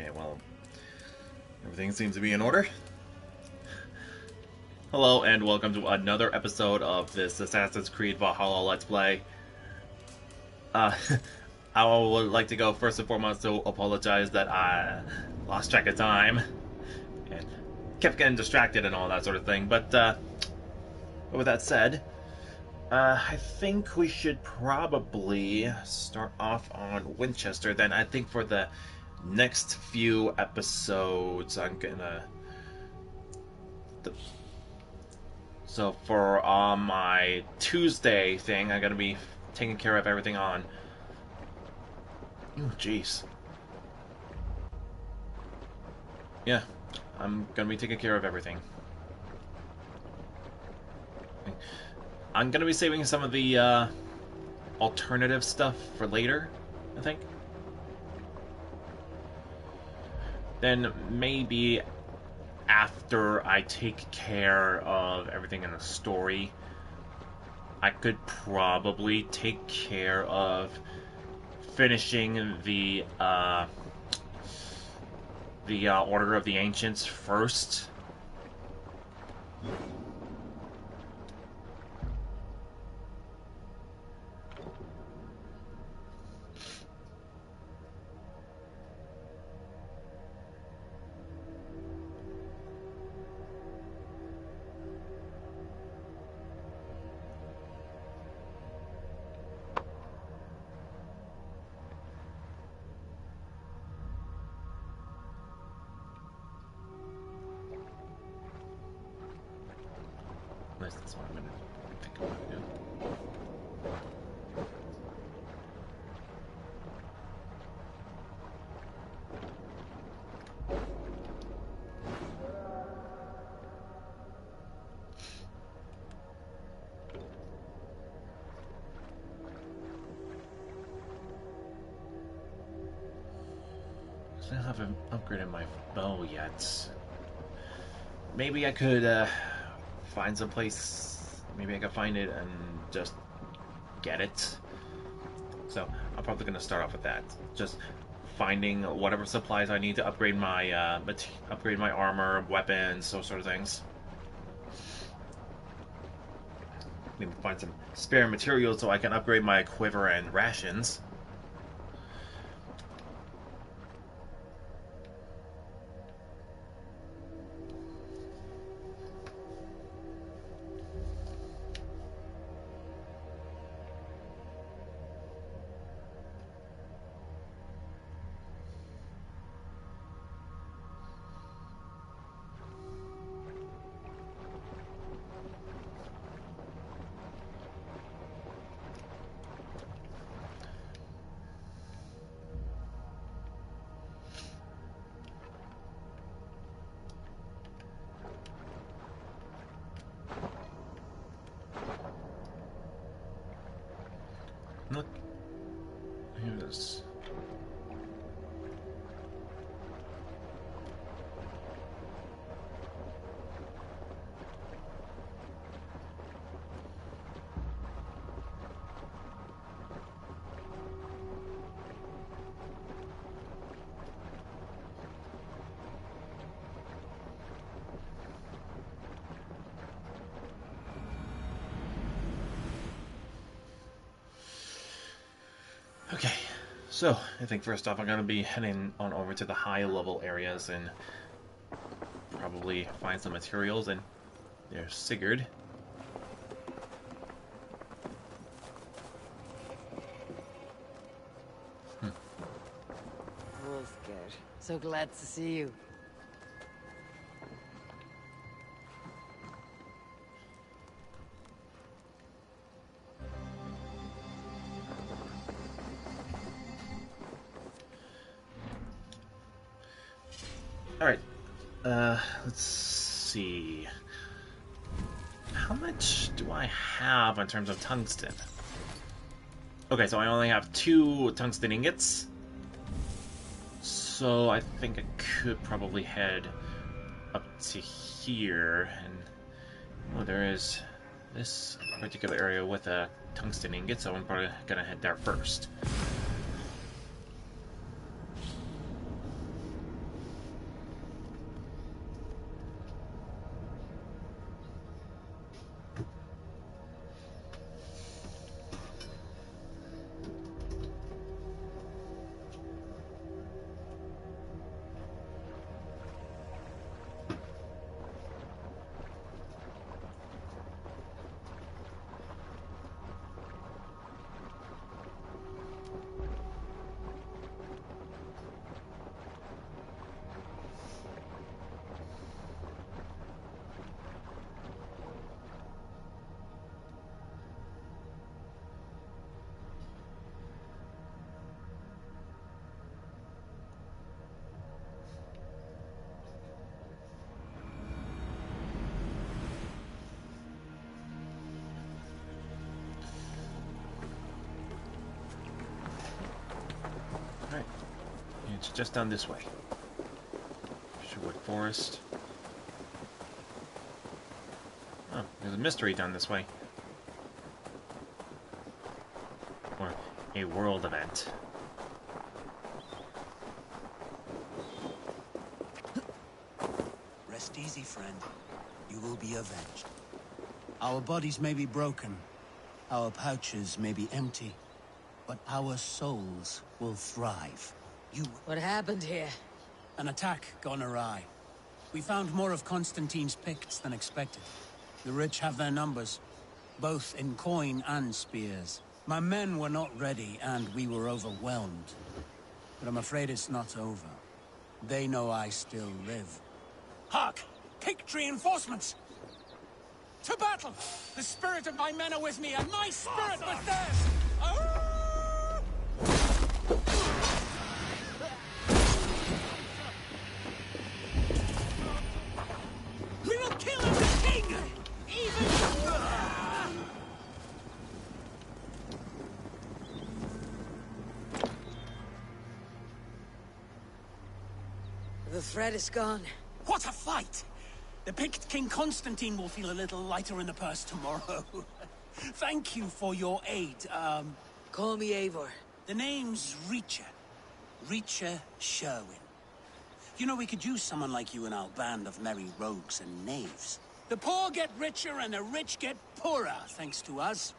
Okay, well, everything seems to be in order. Hello, and welcome to another episode of this Assassin's Creed Valhalla Let's Play. Uh, I would like to go first and foremost to apologize that I lost track of time and kept getting distracted and all that sort of thing. But with that said, I think we should probably start off on Winchester. Then I think for the next few episodes, I'm gonna. So for my Tuesday thing, I'm gonna be taking care of everything on. Oh, jeez. Yeah, I'm gonna be taking care of everything. I'm gonna be saving some of the alternative stuff for later, I think. Then maybe after I take care of everything in the story, I could probably take care of finishing the Order of the Ancients first. That's what I'm gonna think about doing. I haven't upgraded my bow yet. Maybe I could find some place. Maybe I could find it and just get it. So I'm probably gonna start off with that. Just finding whatever supplies I need to upgrade my armor, weapons, those sort of things. Maybe find some spare materials so I can upgrade my quiver and rations. Look, here's. Okay, so I think first off I'm going to be heading on over to the high level areas and probably find some materials, and there's Sigurd. Wolfgar, so glad to see you. Alright, let's see. How much do I have in terms of tungsten? Okay, so I only have 2 tungsten ingots. So I think I could probably head up to here, and oh, there is this particular area with a tungsten ingot, so I'm probably gonna head there first. just down this way. Sherwood Forest. Oh, there's a mystery down this way. Or a world event. Rest easy, friend. You will be avenged. Our bodies may be broken, our pouches may be empty, but our souls will thrive. You... What happened here? An attack gone awry. We found more of Constantine's Picts than expected. The rich have their numbers, both in coin and spears. My men were not ready, and we were overwhelmed. But I'm afraid it's not over. They know I still live. Hark! Pict reinforcements! To battle! The spirit of my men are with me, and my spirit with theirs! Ah! We will kill him, the king! Even... The threat is gone. What a fight! The Pict King Constantine will feel a little lighter in the purse tomorrow. Thank you for your aid. Call me Eivor. The name's Reacher. Reacher Sherwin. You know, we could use someone like you in our band of merry rogues and knaves. The poor get richer and the rich get poorer, thanks to us.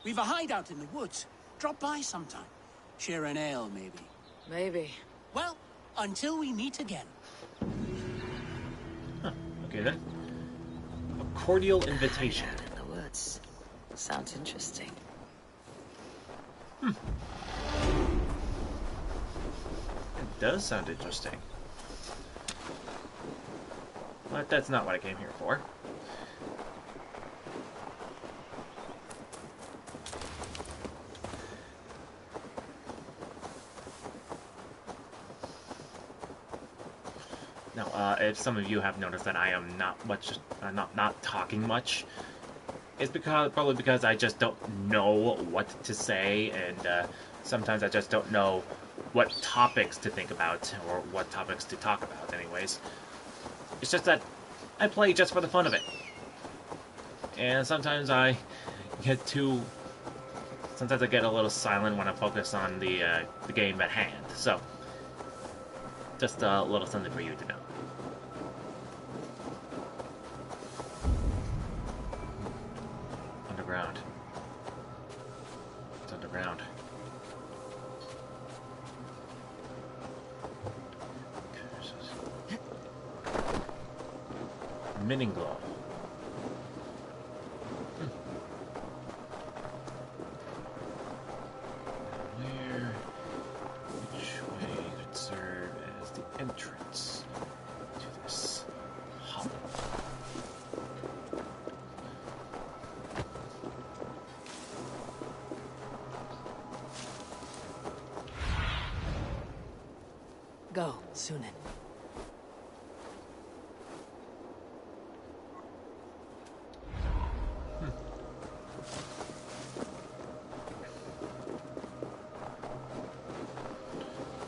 We've a hideout in the woods. Drop by sometime. Share an ale, maybe. Maybe. Well, until we meet again. Okay then. A cordial invitation. In the woods. Sounds interesting. It does sound interesting. But that's not what I came here for. Now, if some of you have noticed that I am not talking much, it's probably because I just don't know what to say, and sometimes I just don't know what topics to think about, or what topics to talk about anyways. It's just that I play just for the fun of it. And sometimes I get a little silent when I focus on the game at hand. So, just a little something for you to know. Underground. It's underground. Mininglow. Which way could serve as the entrance to this hollow? Go, Sunan.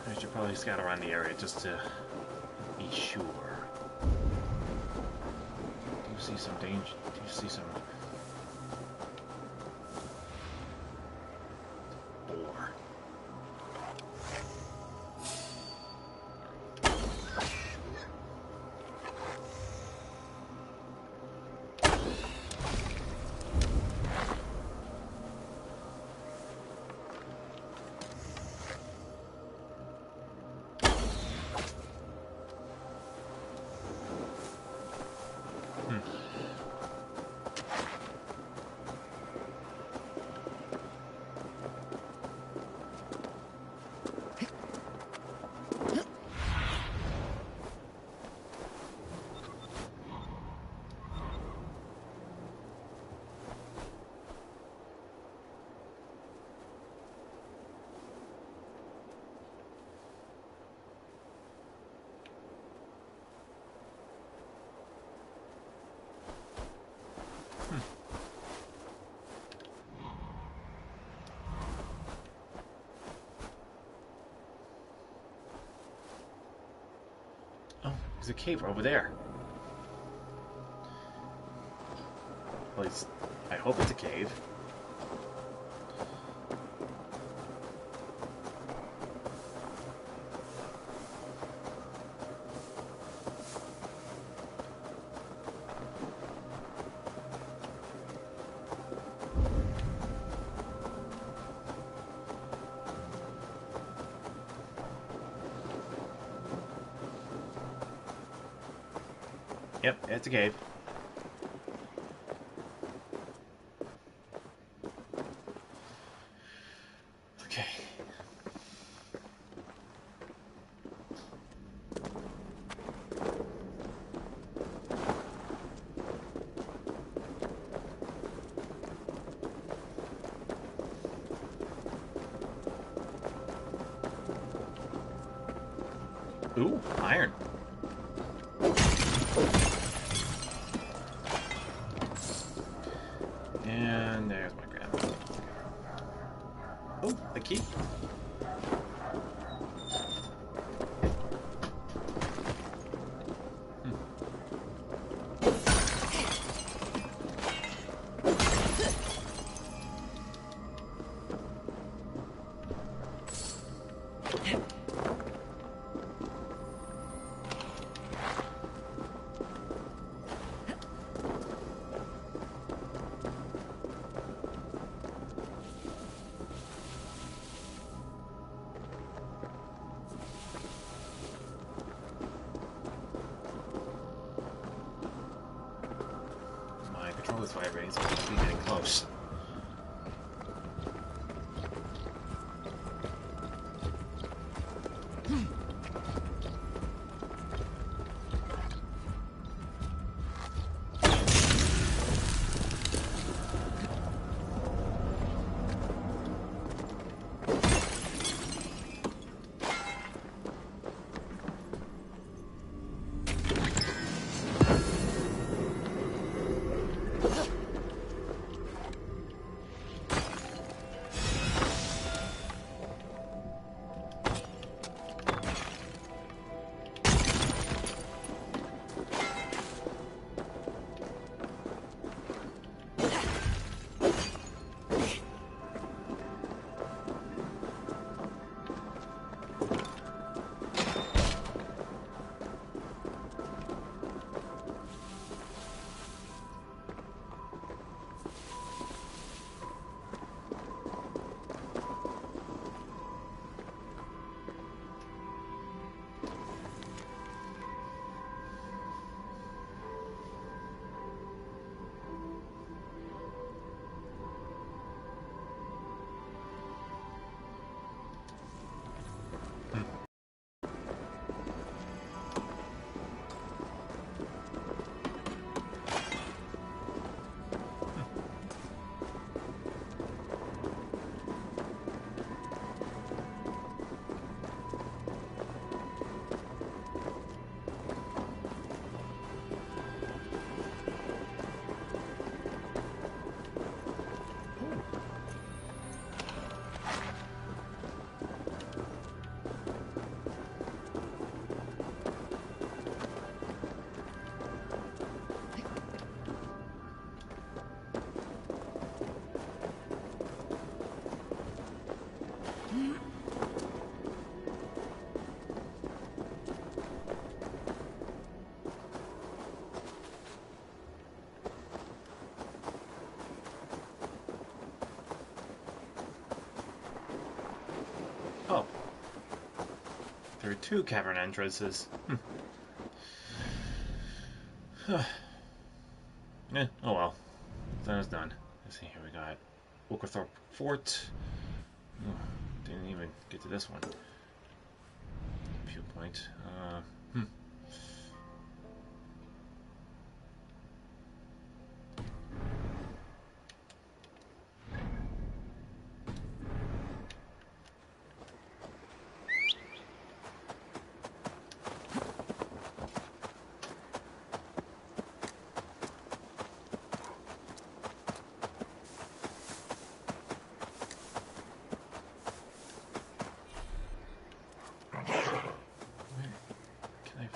I should probably scout around the area just to be sure. Do you see some danger? Do you see some boar? Oh, there's a cave over there. At least, I hope it's a cave. Yep, it's a cave. Okay. Ooh, iron. And there's my grandma. Oh, the key. My controller's vibrating, so it's getting close. Oh. There are two cavern entrances. Oh well. That is done. Let's see, here we got Oakerthorpe Fort. Oh, didn't even get to this one. Viewpoint. Can I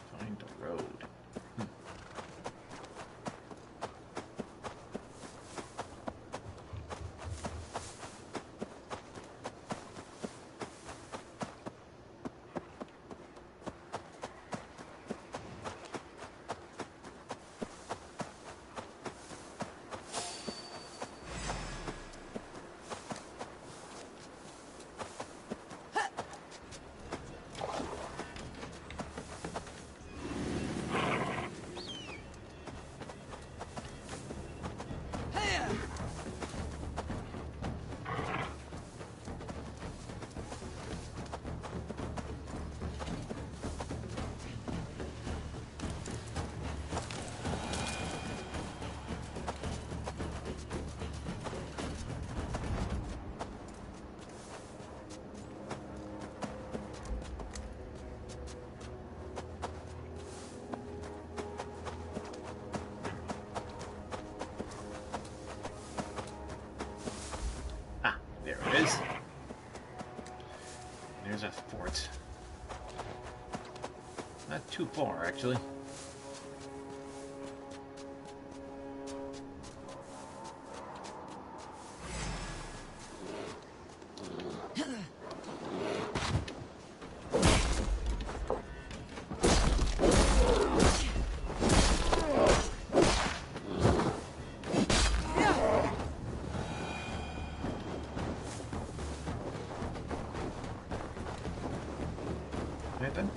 Not too far, actually. Anything?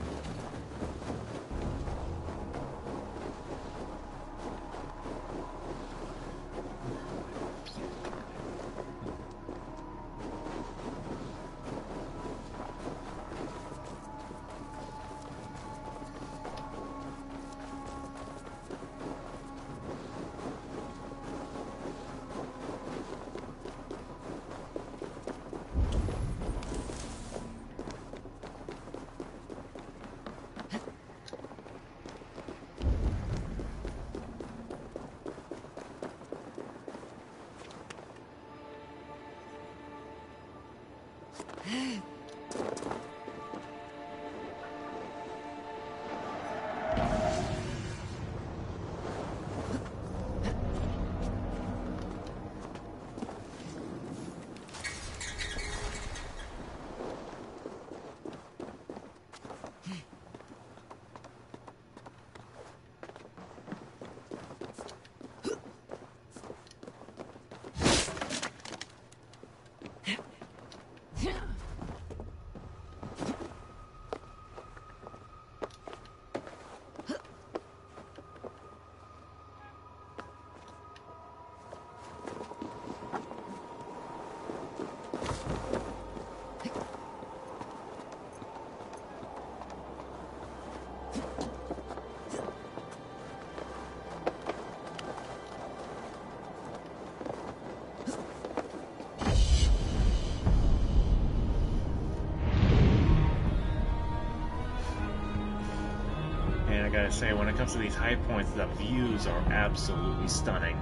And I gotta say, when it comes to these high points, the views are absolutely stunning.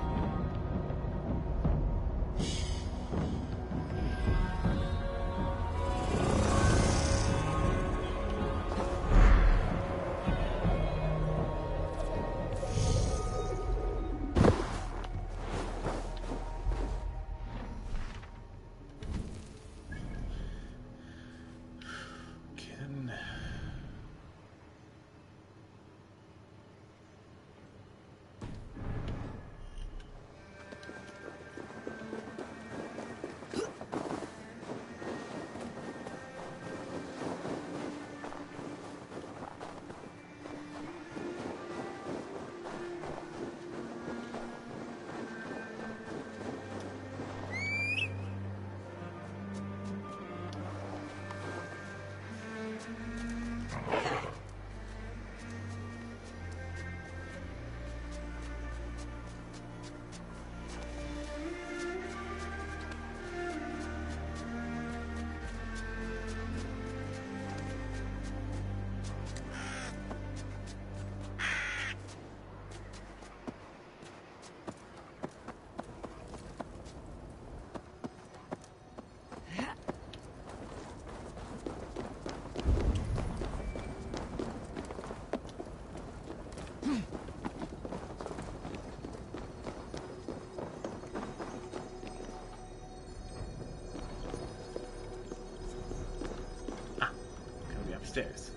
Upstairs.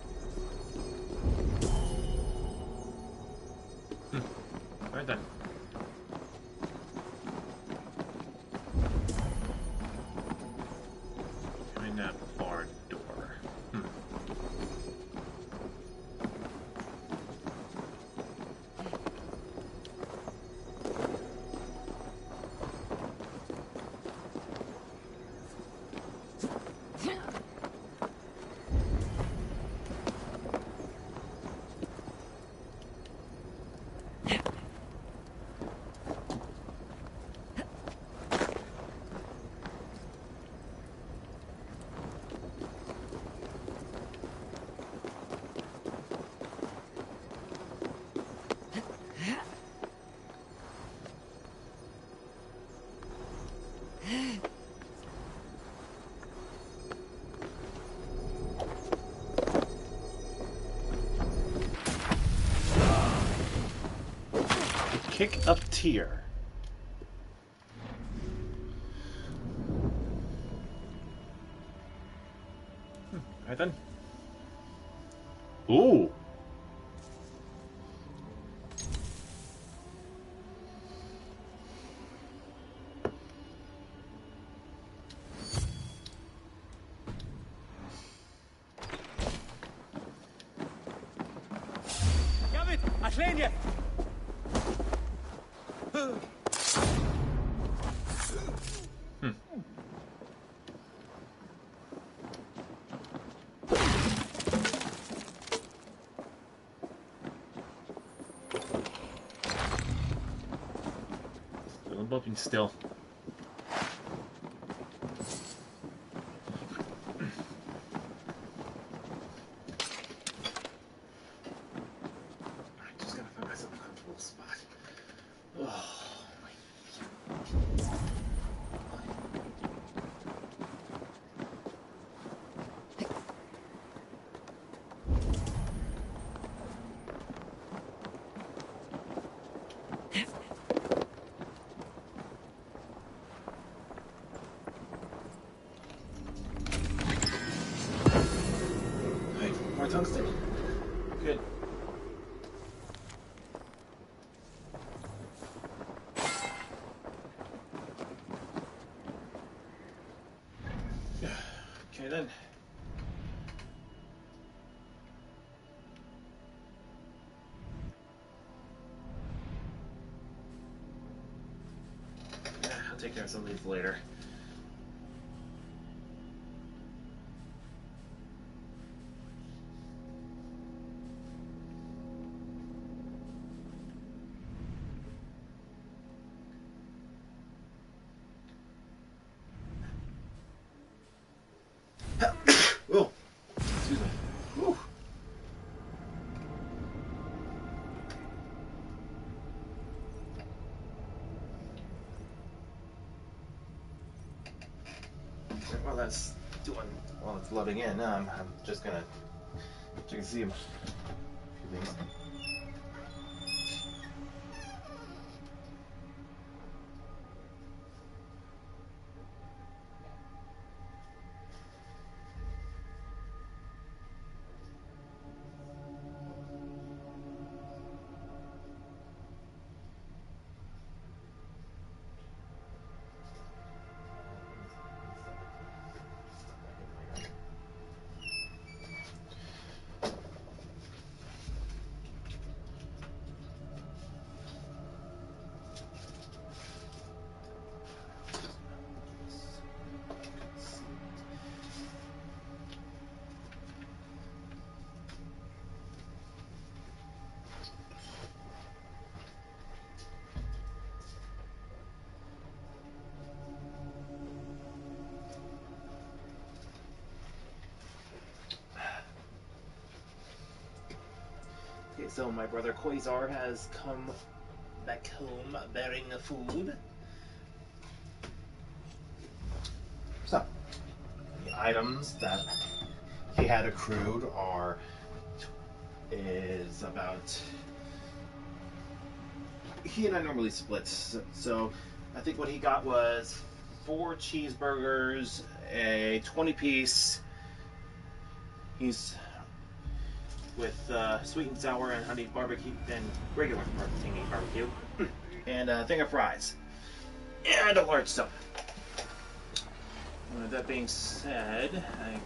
Right then. Behind that bar door. Kick up tier. Alright then. Ooh! David, Atlenia! I'm bumping still. I just gotta find myself a comfortable spot. Oh. More tungsten. Good. Okay then. Yeah, I'll take care of some of these later. Oh, excuse me. Whew. While that's while it's loading in, I'm just gonna check and see a few things. Okay, so my brother Quasar has come back home bearing food. So, the items that he had accrued is about. He and I normally split, so I think what he got was 4 cheeseburgers, a 20-piece. He's with sweet and sour and honey barbecue and regular barbecue, and a thing of fries, and a large soda. That being said, I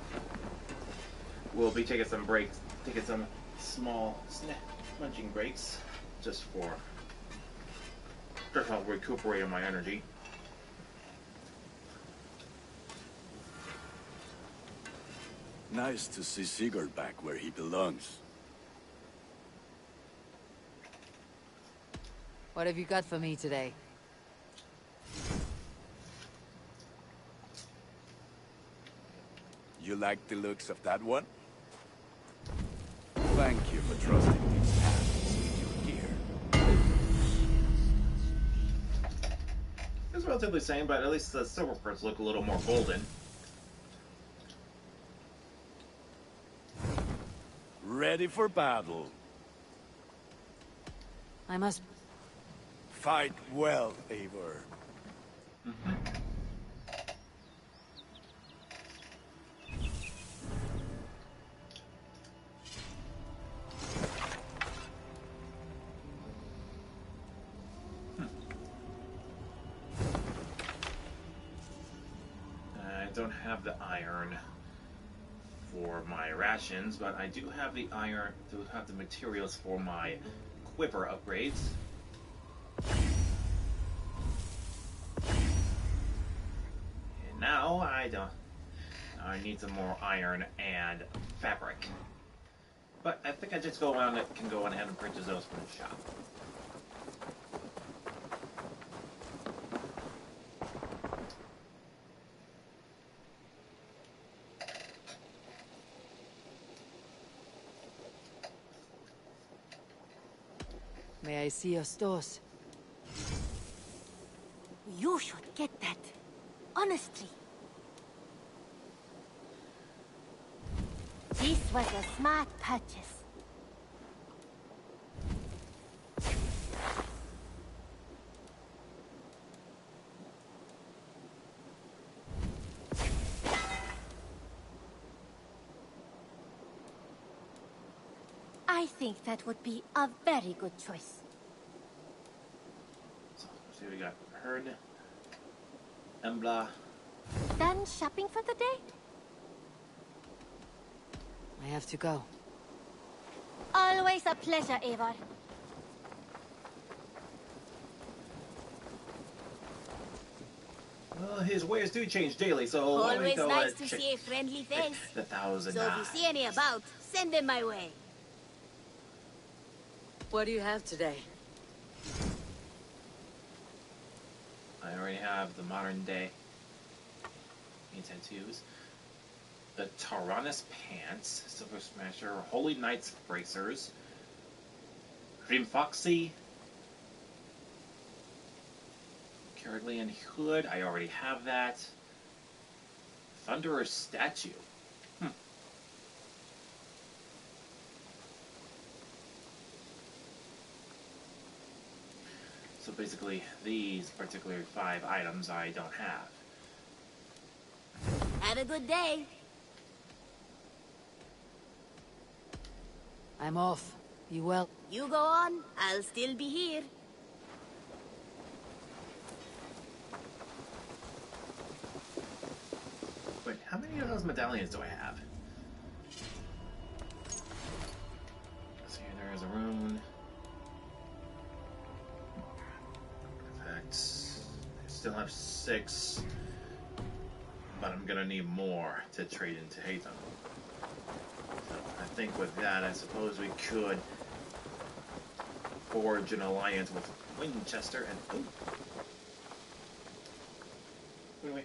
will be taking some breaks, taking some small munching breaks, just to help recuperate on my energy. Nice to see Sigurd back where he belongs. What have you got for me today? You like the looks of that one? Thank you for trusting these hands with your gear. It's relatively the same, but at least the silver parts look a little more golden. Ready for battle. I must... Fight well, Eivor. I don't have the iron for my rations, but I do have the iron, do have the materials for my quiver upgrades. And now I need some more iron and fabric. But I think I just can go on ahead and purchase those from the shop. May I see your stores? You should get that. Honestly. This was a smart purchase. I think that would be a very good choice. So, let's see, we got Herd, Embla. Done shopping for the day? I have to go. Always a pleasure, Eivor. Well, his ways do change daily, so let me Always go nice to check see a friendly face. the 1,000 So if you see any about, send them my way. What do you have today? I already have the modern day tattoos. The Tyrannus Pants, Silver Smasher, Holy Knights Bracers, Dream Foxy, Carolean Hood, I already have that. Thunderer Statue. So basically, these particular 5 items I don't have. Have a good day. I'm off. You well? You go on, I'll still be here. Wait, how many of those medallions do I have? Let's see, there's a rune. Artifacts. I still have 6. But I'm gonna need more to trade into Hatham. So I think with that, I suppose we could forge an alliance with Winchester and... Oh! Anyway.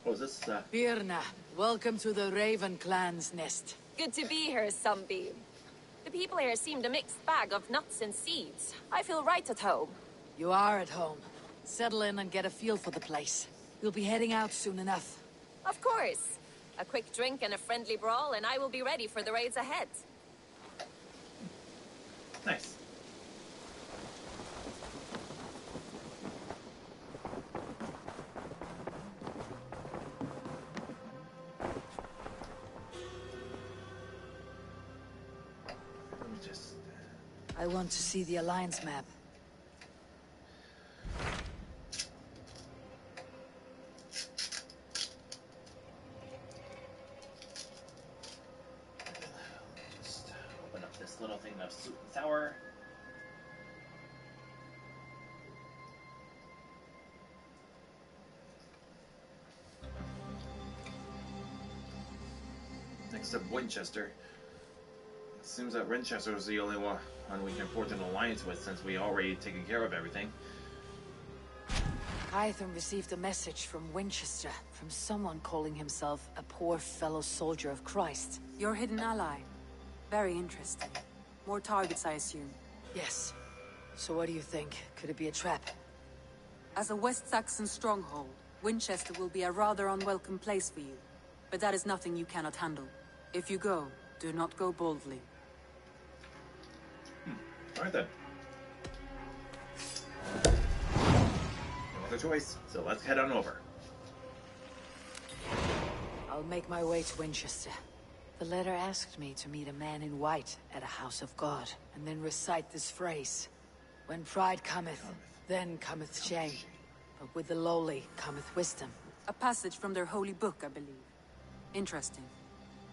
What was this? Birna, welcome to the Raven Clan's nest. Good to be here, Sunbeam. The people here seemed a mixed bag of nuts and seeds. I feel right at home. You are at home. Settle in and get a feel for the place. We'll be heading out soon enough. Of course. A quick drink and a friendly brawl, and I will be ready for the raids ahead. Nice. Let me just... I want to see the Alliance map. Just open up this little thing of sweet and sour. Next up, Winchester. It seems that Winchester is the only one we can forge an alliance with, since we already taken care of everything. Hytham received a message from Winchester, from someone calling himself a poor fellow soldier of Christ. Your hidden ally. Very interesting. More targets, I assume. Yes. So what do you think? Could it be a trap? As a West Saxon stronghold, Winchester will be a rather unwelcome place for you. But that is nothing you cannot handle. If you go, do not go boldly. Alright then. No other choice, so let's head on over. I'll make my way to Winchester. The letter asked me to meet a man in white at a house of God, and then recite this phrase. When pride cometh, then cometh shame. But with the lowly cometh wisdom. A passage from their holy book, I believe. Interesting.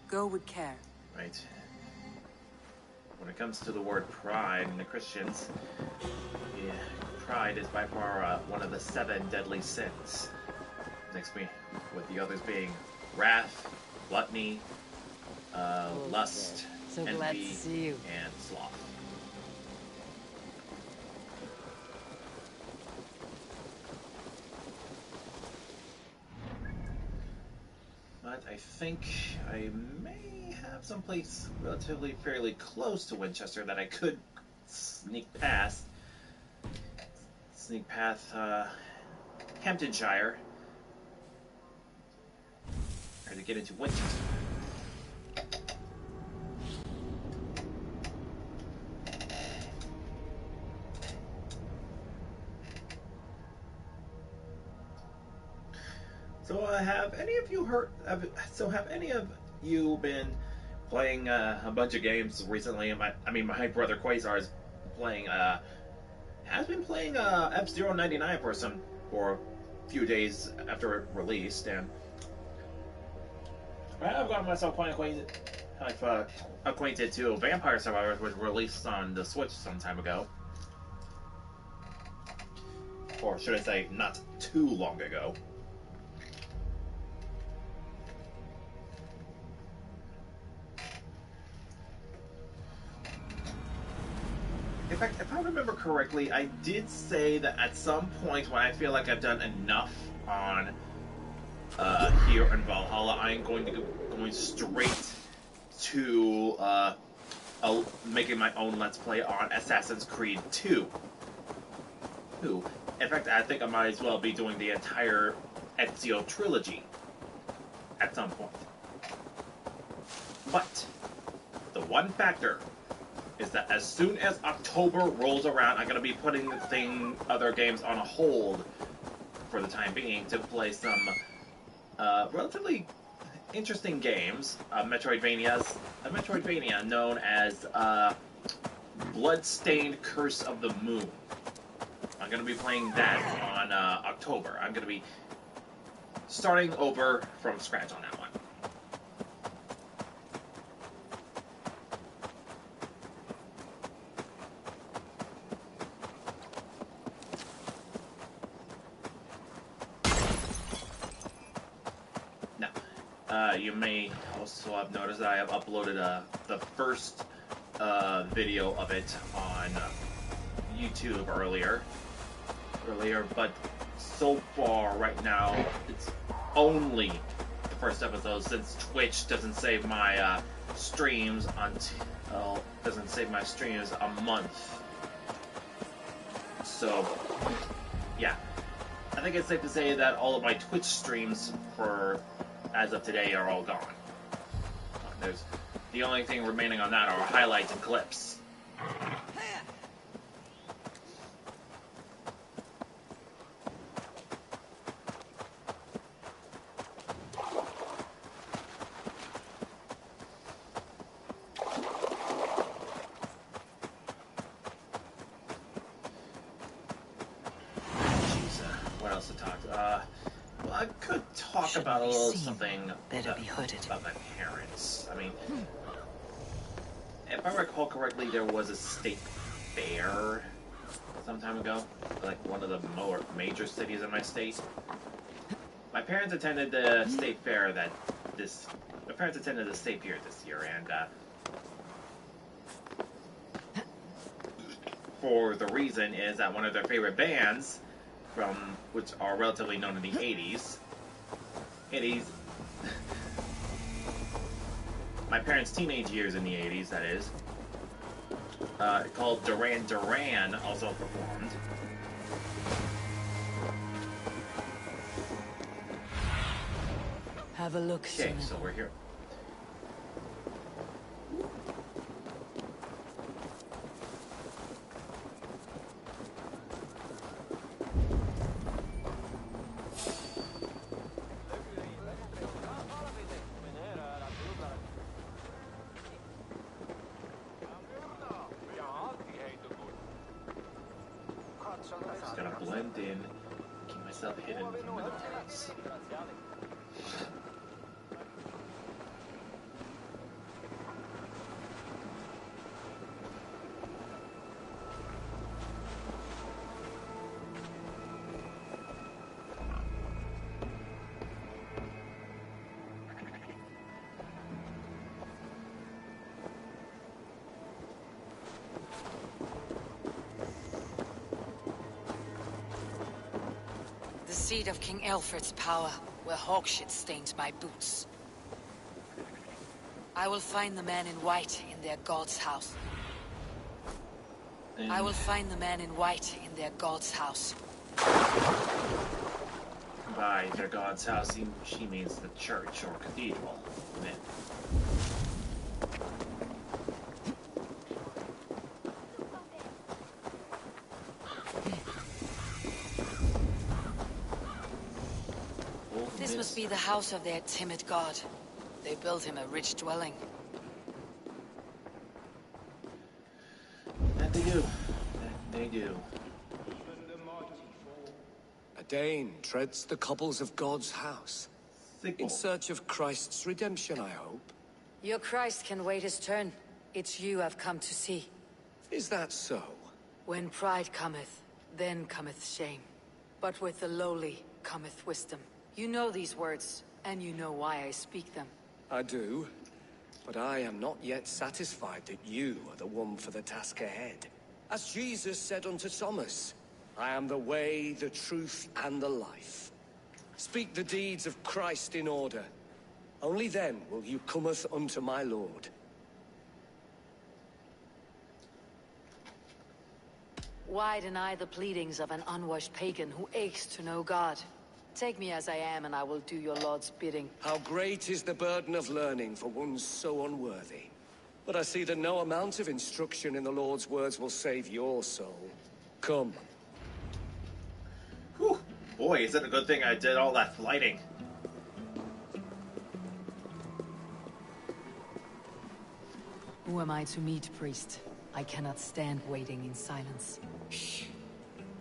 Go with care. Right. When it comes to the word pride in the Christians, yeah, pride is by far one of the 7 deadly sins. Next me, with the others being wrath, gluttony, lust, So glad to envy, see you. and sloth. But I think I may have someplace relatively fairly close to Winchester that I could sneak past. Sneak past Hamptonshire. Try to get into Winchester. So, have any of you have any of you been playing a bunch of games recently? My brother Quasar is playing, has been playing F-Zero 99 for a few days after it released, and I've gotten myself quite acquainted to Vampire Survivors, which was released on the Switch some time ago. Or should I say, not too long ago. In fact, if I remember correctly, I did say that at some point when I feel like I've done enough on here in Valhalla, I am going to going straight to making my own Let's Play on Assassin's Creed 2. In fact, I think I might as well be doing the entire Ezio trilogy at some point. But the one factor is that as soon as October rolls around, I'm going to be putting other games on a hold for the time being to play some relatively interesting games. A Metroidvania known as Bloodstained Curse of the Moon. I'm going to be playing that on October. I'm going to be starting over from scratch on that one. You may also have noticed that I have uploaded the first video of it on YouTube earlier, but so far right now it's only the first episode, since Twitch doesn't save my streams a month. So yeah, I think it's safe to say that all of my Twitch streams as of today are all gone. The only thing remaining on that are highlights and clips. What else to talk? Well, I could talk about a little something Better be hooded. about my parents. I mean, if I recall correctly, there was a state fair some time ago, like one of the more major cities in my state. My parents attended the state fair this year, and for the reason is that one of their favorite bands, which are relatively known in the 80s, my parents' teenage years in the 80s, that is, called Duran Duran, also performed. Have a look, Okay, Simon. so we're here. myself hidden in the darkness. The seat of King Alfred's power, where hawkshit stains my boots. I will find the man in white in their god's house. I will find the man in white in their god's house. By their god's house, she means the church or cathedral. Man. This must be the house of their timid god. They built him a rich dwelling. That they do. That they do. A Dane treads the cobbles of God's house. In search of Christ's redemption, I hope. Your Christ can wait his turn. It's you I've come to see. Is that so? When pride cometh, then cometh shame. But with the lowly cometh wisdom. You know these words, and you know why I speak them. I do. But I am not yet satisfied that you are the one for the task ahead. As Jesus said unto Thomas, I am the way, the truth, and the life. Speak the deeds of Christ in order. Only then will you cometh unto my Lord. Why deny the pleadings of an unwashed pagan who aches to know God? Take me as I am, and I will do your Lord's bidding. How great is the burden of learning for one so unworthy. But I see that no amount of instruction in the Lord's words will save your soul. Come. Whew. Boy, is it a good thing I did all that flighting. Who am I to meet, priest? I cannot stand waiting in silence. Shh.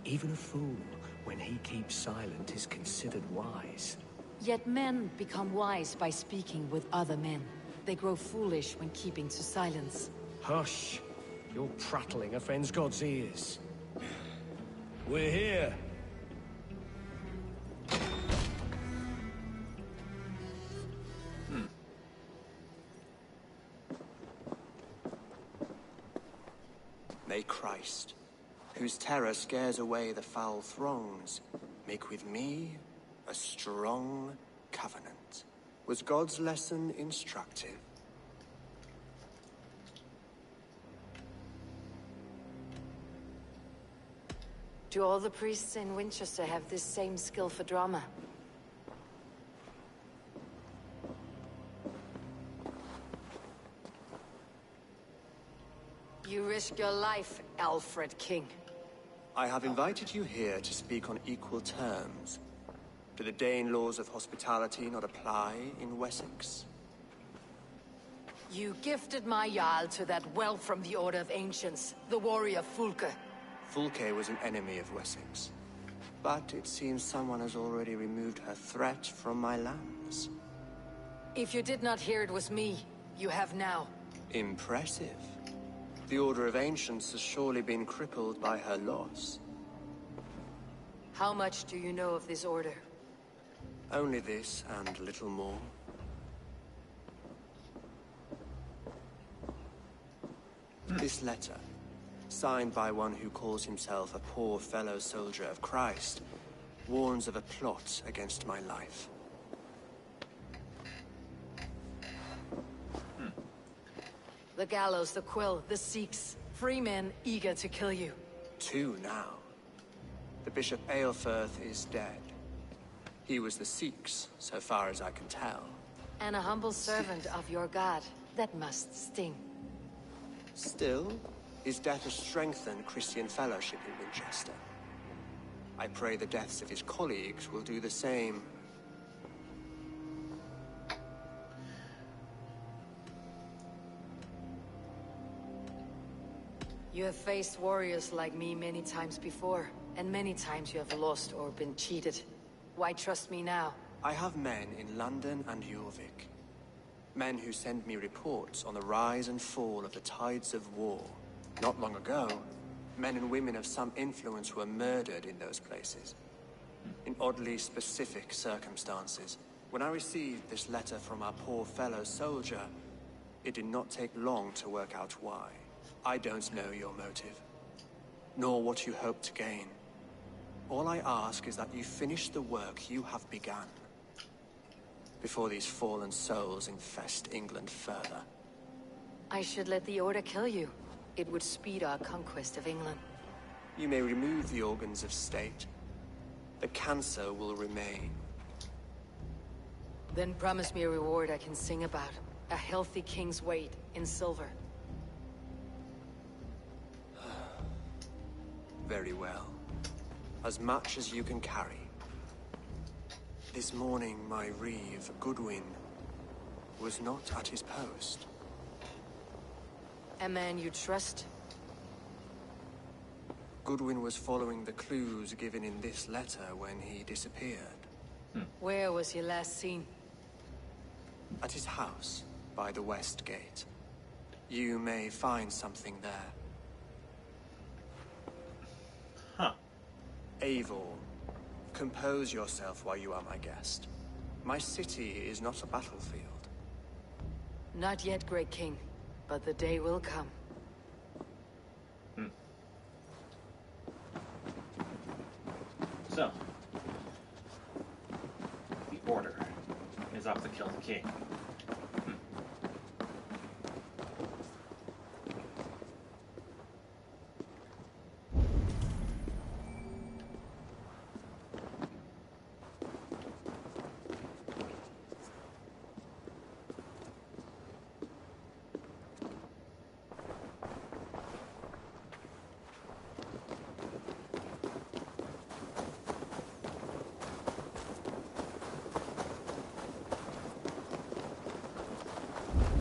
Even a fool, when he keeps silent, is considered wise. Yet men become wise by speaking with other men. They grow foolish when keeping to silence. Hush. Your prattling offends God's ears. We're here. May Christ, whose terror scares away the foul throngs, make with me a strong covenant. Was God's lesson instructive? Do all the priests in Winchester have this same skill for drama? You risk your life, Alfred King. I have invited you here to speak on equal terms. Do the Dane laws of hospitality not apply in Wessex? You gifted my Jarl to that well from the Order of Ancients, the warrior Fulke. Fulke was an enemy of Wessex. But it seems someone has already removed her threat from my lands. If you did not hear it was me, you have now. Impressive. The Order of Ancients has surely been crippled by her loss. How much do you know of this order? Only this and little more. This letter, signed by one who calls himself a poor fellow soldier of Christ, warns of a plot against my life. The gallows, the quill, the Sikhs. Free men eager to kill you. 2 now. The Bishop Aelfirth is dead. He was the Sikhs, so far as I can tell. And a humble servant of your god. That must sting. Still, his death has strengthened Christian fellowship in Winchester. I pray the deaths of his colleagues will do the same. You have faced warriors like me many times before. And many times you have lost or been cheated. Why trust me now? I have men in London and Jorvik. Men who send me reports on the rise and fall of the tides of war. Not long ago, men and women of some influence were murdered in those places. In oddly specific circumstances. When I received this letter from our poor fellow soldier, it did not take long to work out why. I don't know your motive, nor what you hope to gain. All I ask is that you finish the work you have begun, before these fallen souls infest England further. I should let the Order kill you. It would speed our conquest of England. You may remove the organs of state. The cancer will remain. Then promise me a reward I can sing about. A healthy king's weight in silver. Very well. As much as you can carry. This morning, my reeve, Goodwin, was not at his post. A man you trust? Goodwin was following the clues given in this letter when he disappeared. Where was he last seen? At his house, by the west gate. You may find something there. Huh. Eivor, compose yourself while you are my guest. My city is not a battlefield. Not yet, Great King, but the day will come. So, the Order is up to kill the king.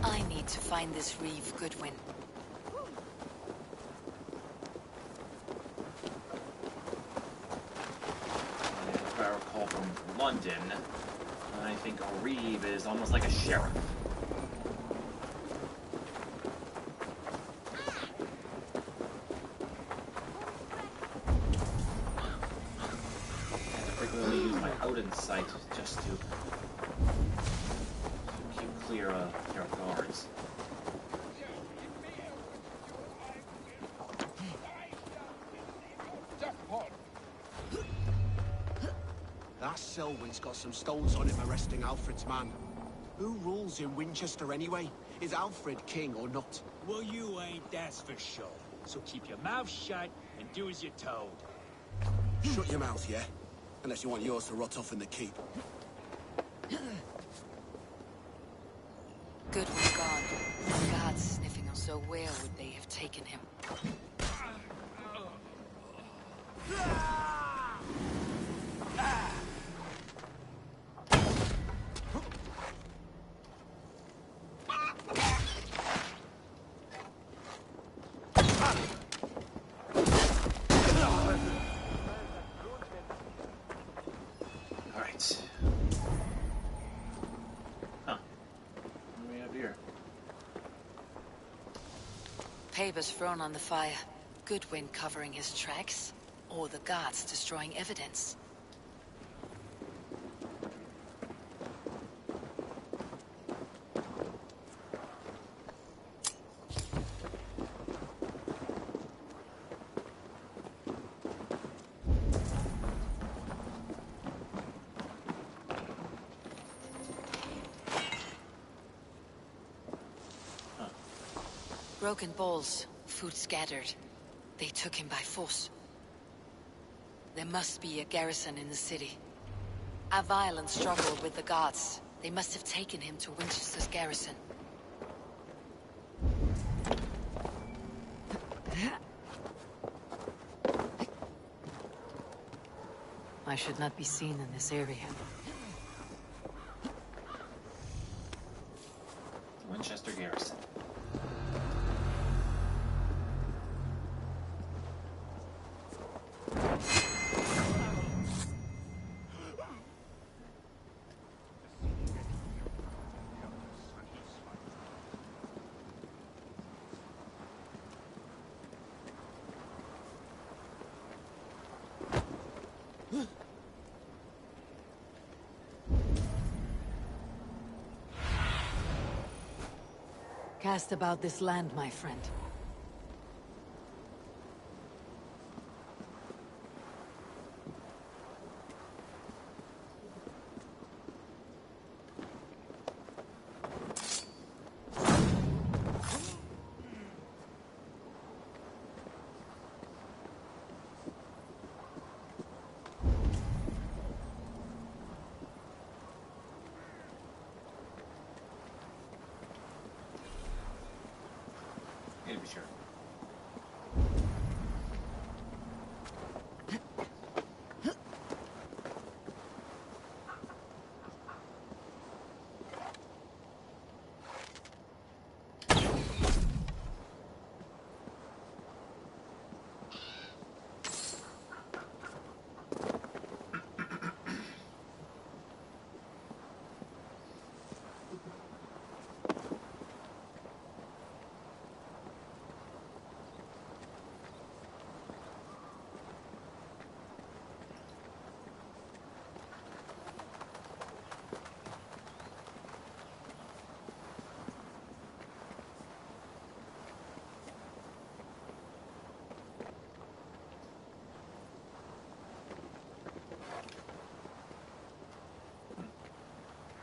I need to find this reeve, Goodwin. If I recall from London, I think a reeve is almost like a sheriff. I frequently use my Odin sight just to keep clear of guards. That Selwyn's got some stones on him arresting Alfred's man. Who rules in Winchester anyway? Is Alfred king or not? Well, you ain't, that's for sure. So keep your mouth shut and do as you're told. Shut your mouth, yeah? Unless you want yours to rot off in the keep. Goodwin's gone. The guards sniffing him, so where would they have taken him? Alright. Huh. What do we have here? Papers thrown on the fire. Goodwin covering his tracks, or the guards destroying evidence. Broken bowls, food scattered. They took him by force. There must be a garrison in the city. A violent struggle with the guards. They must have taken him to Winchester's garrison. I should not be seen in this area. Winchester Garrison. Cast about this land, my friend. Need to be sure.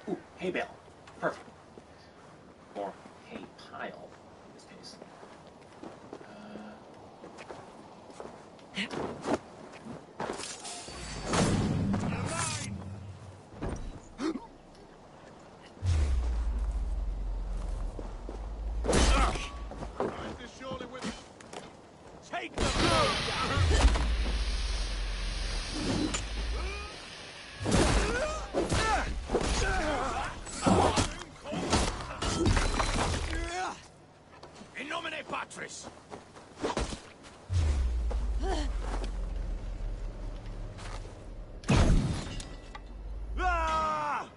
Ooh, hay bale. Perfect. Or hay pile, in this case. Take the blow down! In nomine Patris! Ah!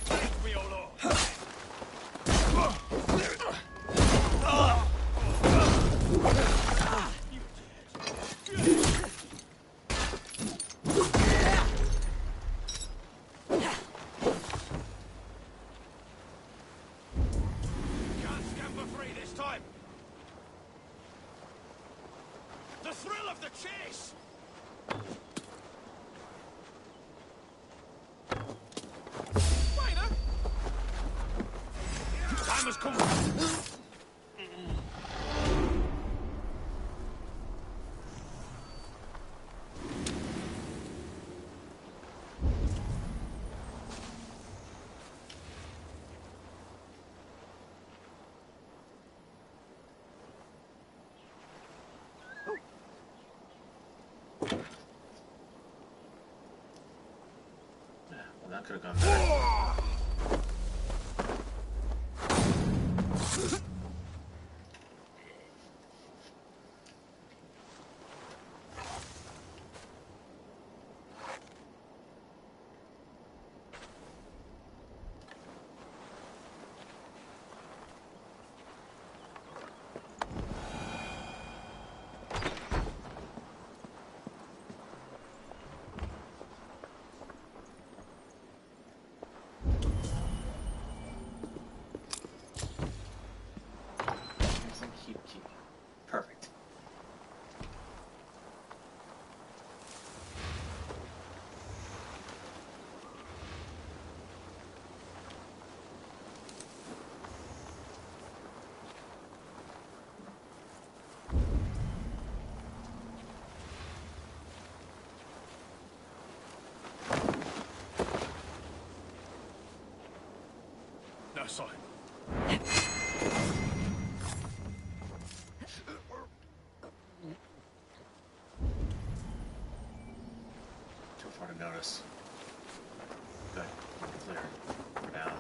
Take me, O Lord! Can't stand for free this time! The thrill of the chase! Waiter! Time has come! Well, that could have gone better. Keep. Perfect. No sign. Too far to notice. Good. Clear. For now.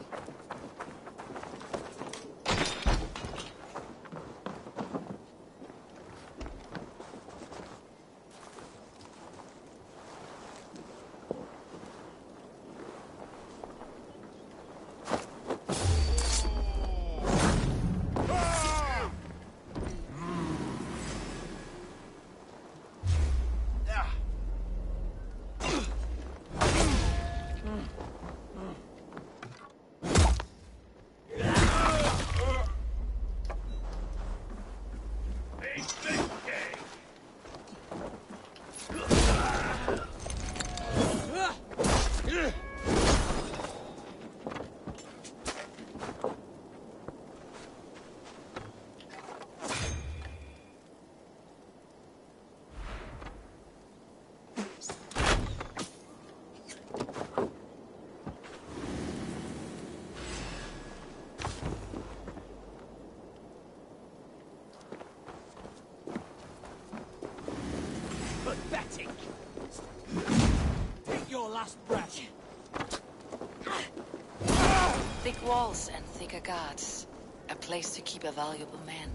last breath. Thick walls and thicker guards. A place to keep a valuable man.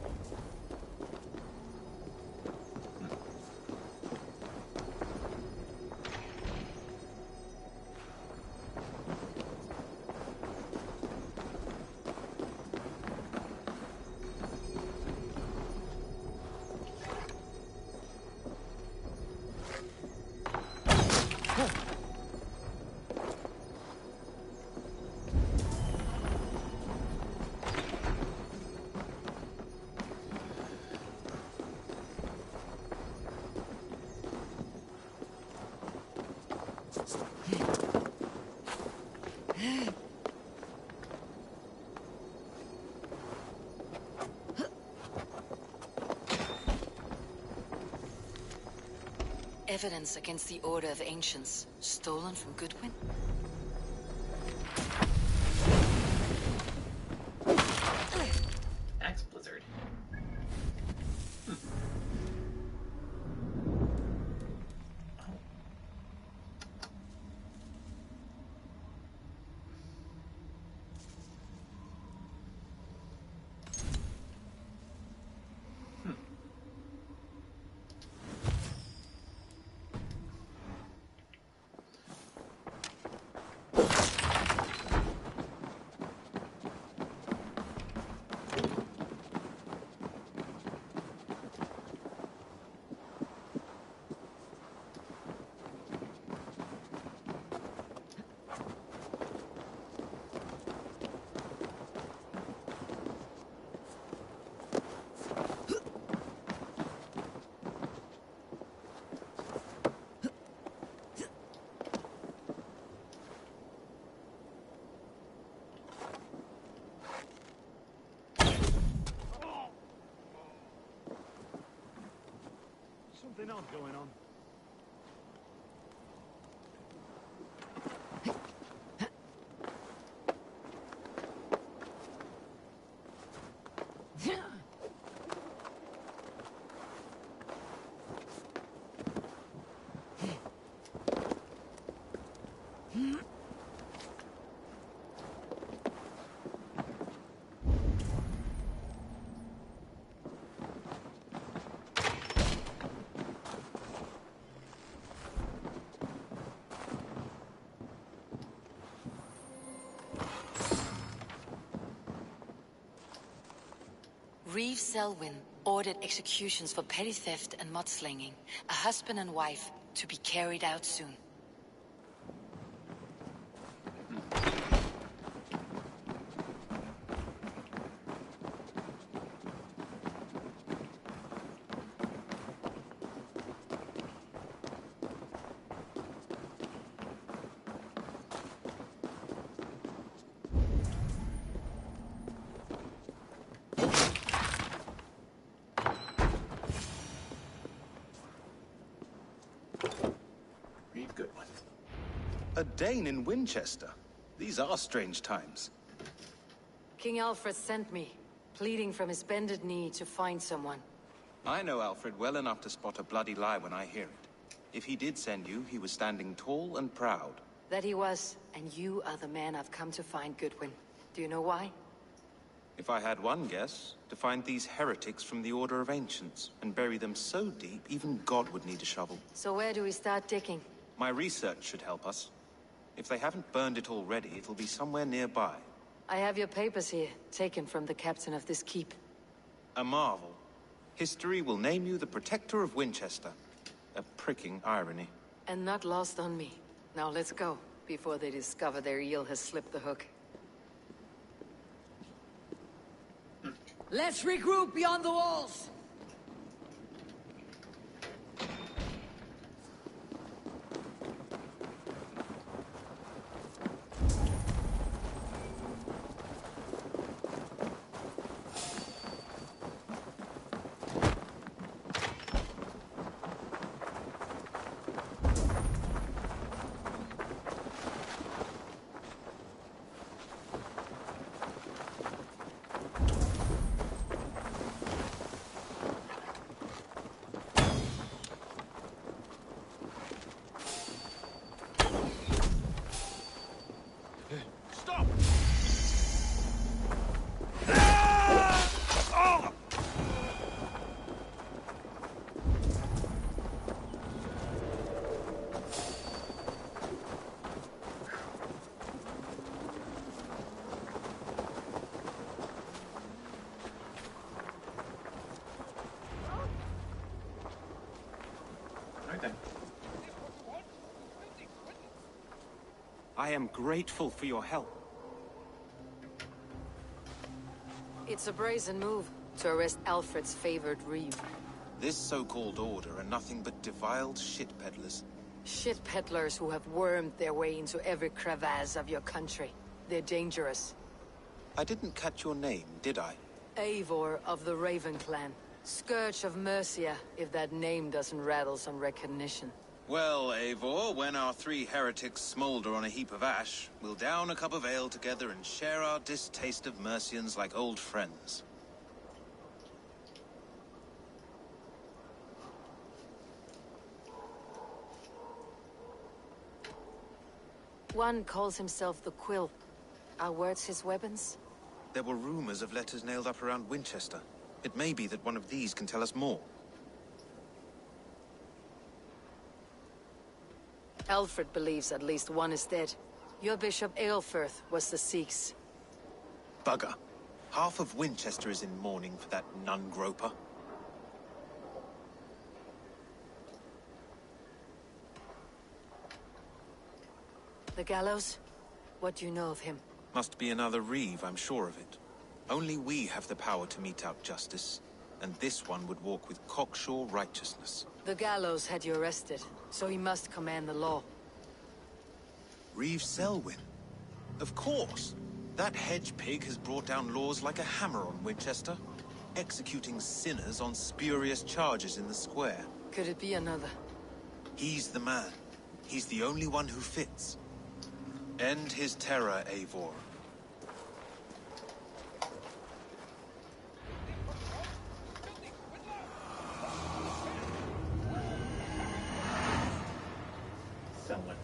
Evidence against the Order of Ancients, stolen from Goodwin? Axe Blizzard. Something odd going on. Reeve Selwyn ordered executions for petty theft and mudslinging. A husband and wife to be carried out soon. A Dane in Winchester. These are strange times. King Alfred sent me, pleading from his bended knee to find someone. I know Alfred well enough to spot a bloody lie when I hear it. If he did send you, he was standing tall and proud. That he was, and you are the man I've come to find, Goodwin. Do you know why? If I had one guess, to find these heretics from the Order of Ancients, and bury them so deep, even God would need a shovel. So where do we start digging? My research should help us. If they haven't burned it already, it'll be somewhere nearby. I have your papers here, taken from the captain of this keep. A marvel. History will name you the Protector of Winchester. A pricking irony. And not lost on me. Now let's go, before they discover their eel has slipped the hook. Let's regroup beyond the walls! I am grateful for your help. It's a brazen move to arrest Alfred's favored reeve. This so-called order are nothing but defiled shit peddlers. Shit peddlers who have wormed their way into every crevasse of your country. They're dangerous. I didn't catch your name, did I? Eivor of the Raven Clan. Scourge of Mercia, if that name doesn't rattle some recognition. Well, Eivor, when our three heretics smolder on a heap of ash, we'll down a cup of ale together and share our distaste of Mercians like old friends. One calls himself the Quill. Are words his weapons? There were rumors of letters nailed up around Winchester. It may be that one of these can tell us more. Alfred believes at least one is dead. Your Bishop Aelfirth was the Sikhs. Bugger. Half of Winchester is in mourning for that nun-groper. The gallows? What do you know of him? Must be another reeve, I'm sure of it. Only we have the power to mete out justice, and this one would walk with cocksure righteousness. The gallows had you arrested, so he must command the law. Reeve Selwyn? Of course! That hedge pig has brought down laws like a hammer on Winchester, executing sinners on spurious charges in the square. Could it be another? He's the man. He's the only one who fits. End his terror, Eivor. Someone.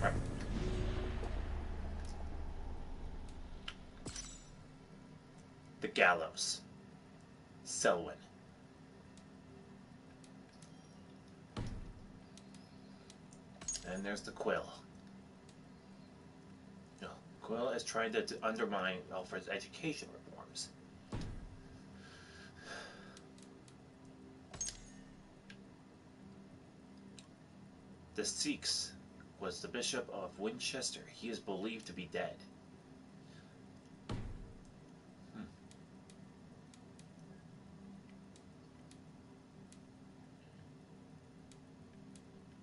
Right. The gallows. Selwyn. And there's the Quill. No, Quill is trying to undermine Alfred's education reforms. The Sikhs was the Bishop of Winchester. He is believed to be dead.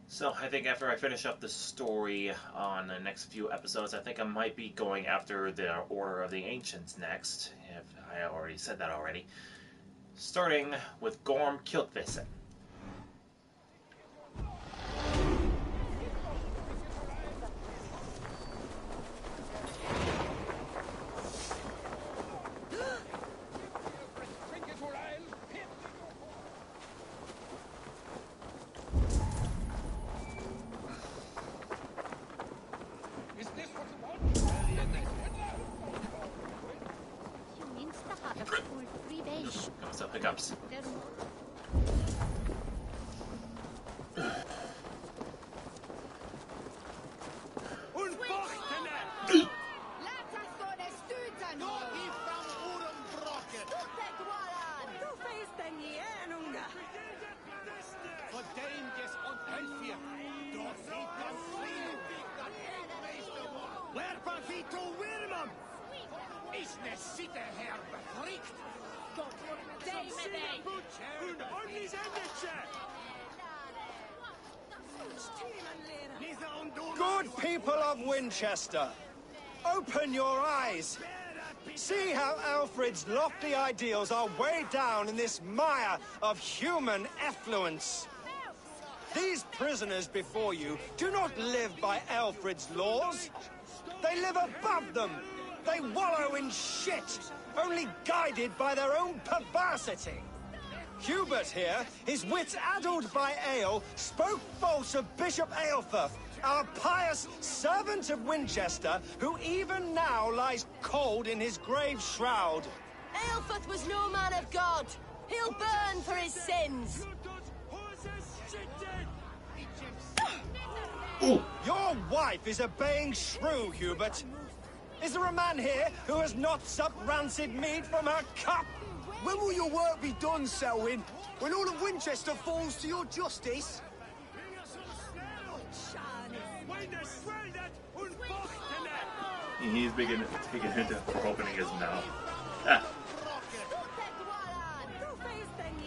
So I think after I finish up the story on the next few episodes, I think I might be going after the Order of the Ancients next, if I already said that already. Starting with Gorm Kiltvissen. So hiccups. Good people of Winchester, open your eyes. See how Alfred's lofty ideals are weighed down in this mire of human effluence. These prisoners before you do not live by Alfred's laws. They live above them. They wallow in shit, only guided by their own perversity. Hubert here, his wits addled by ale, spoke false of Bishop Aelfirth, our pious servant of Winchester, who even now lies cold in his grave shroud. Aelfirth was no man of God. He'll burn for his sins. Your wife is a baying shrew, Hubert. Is there a man here who has not supped rancid mead from her cup? When will your work be done, Selwyn? When all of Winchester falls to your justice? He's beginning to opening his mouth. Ah.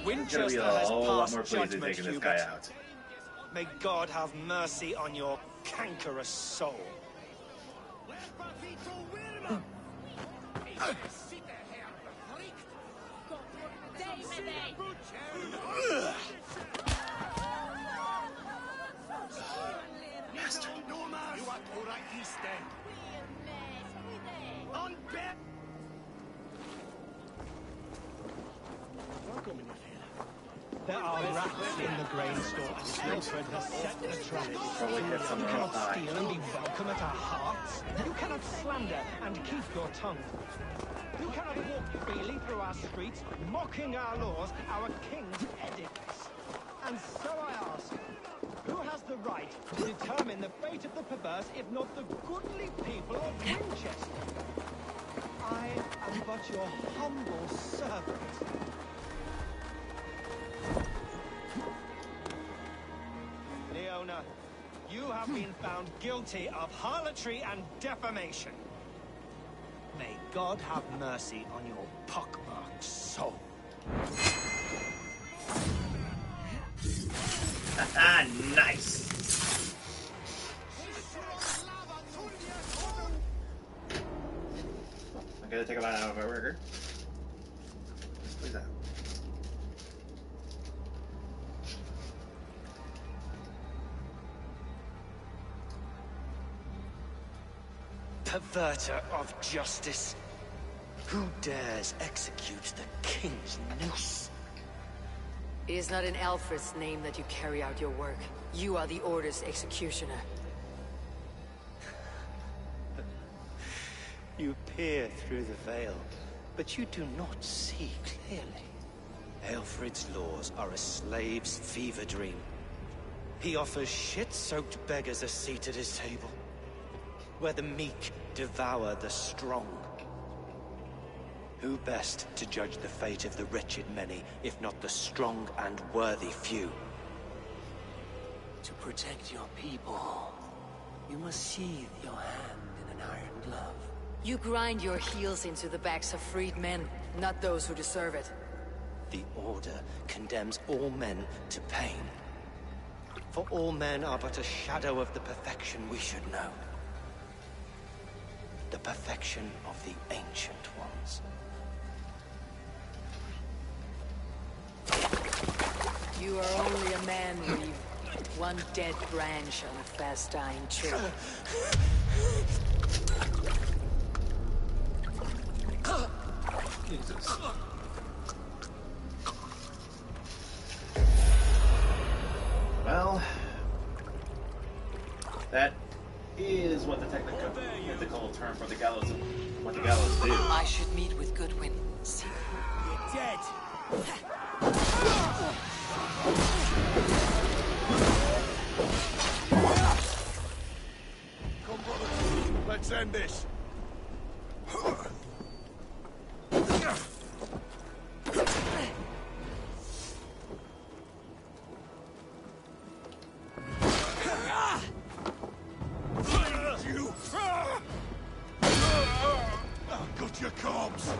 Winchester Gonna be a has whole lot passed more pleased at judgment, taking this guy Hubert. out. May God have mercy on your cankerous soul. Master. There are rats in the grain store, and Alfred has set the trap. Probably hit You someone cannot else. steal and be welcome at our hearts. You cannot slander and keep your tongue. You cannot walk freely through our streets, mocking our laws, our king's edicts. And so I ask, who has the right to determine the fate of the perverse, if not the goodly people of Winchester? I am but your humble servant. Leona, you have been found guilty of harlotry and defamation. May God have mercy on your pockmarked soul. Nice. I'm gonna take a bite out of my burger. Please that. Perverter of justice. Who dares execute the king's noose? It is not in Alfred's name that you carry out your work. You are the Order's executioner. You peer through the veil, but you do not see clearly. Alfred's laws are a slave's fever dream. He offers shit-soaked beggars a seat at his table, where the meek devour the strong. Who best to judge the fate of the wretched many, if not the strong and worthy few? To protect your people, you must sheathe your hand in an iron glove. You grind your heels into the backs of freed men, not those who deserve it. The Order condemns all men to pain. For all men are but a shadow of the perfection we should know. The perfection of the Ancient Ones. You are only a man, Reeve. One dead branch on a fast-dying tree. Jesus. Well, that is what the technical term for the gallows, what the gallows do. I should meet with Goodwin. See, You're dead. Come, brothers. Let's end this. You! Got your cobs!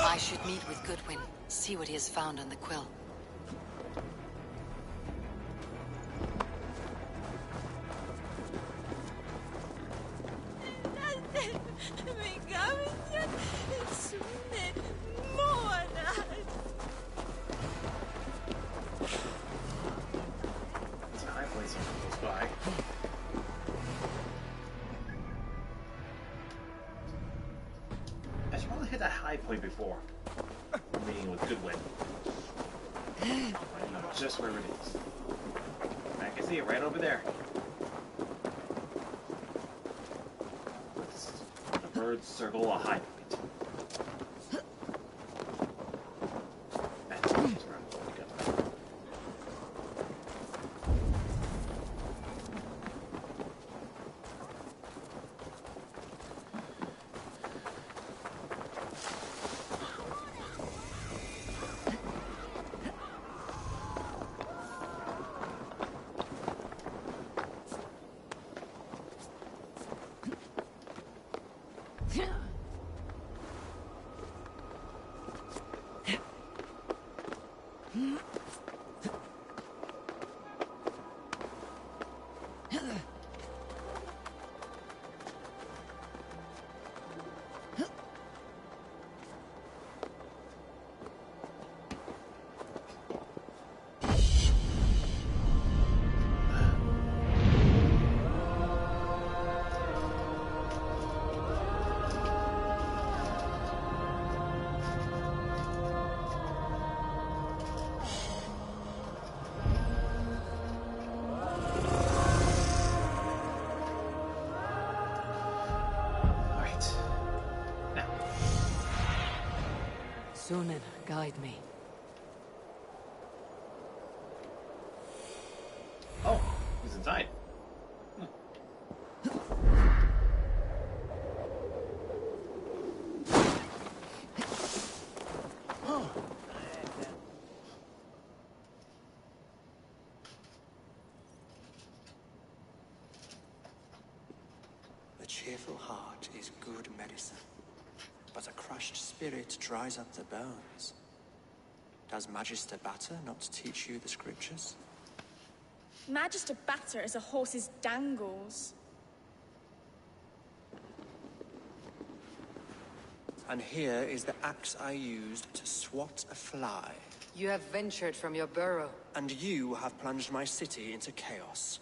I should meet with Goodwin. See what he has found on the quill. It's a high place close by. I should probably hit that high point before meeting with Goodwin. I know just where it is. I can see it right over there. The birds circle a high point. That's where I'm going to go. Sunan, guide me. Oh, who's inside? A cheerful heart is good medicine, but a crushed spirit dries up the bones. Does Magister Batter not teach you the scriptures? Magister Batter is a horse's dangles. And here is the axe I used to swat a fly. You have ventured from your burrow. And you have plunged my city into chaos.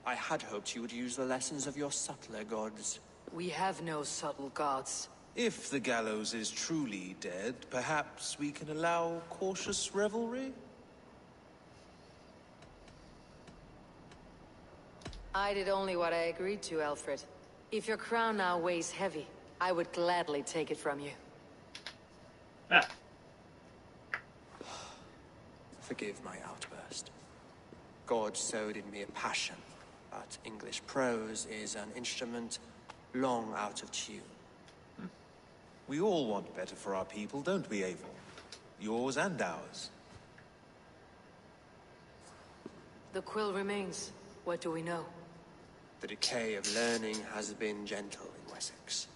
I had hoped you would use the lessons of your subtler gods. We have no subtle gods. If the gallows is truly dead, perhaps we can allow cautious revelry? I did only what I agreed to, Alfred. If your crown now weighs heavy, I would gladly take it from you. Ah. Forgive my outburst. God sowed in me a passion, but English prose is an instrument long out of tune. We all want better for our people, don't we, Eivor? Yours and ours. The quill remains. What do we know? The decay of learning has been gentle in Wessex.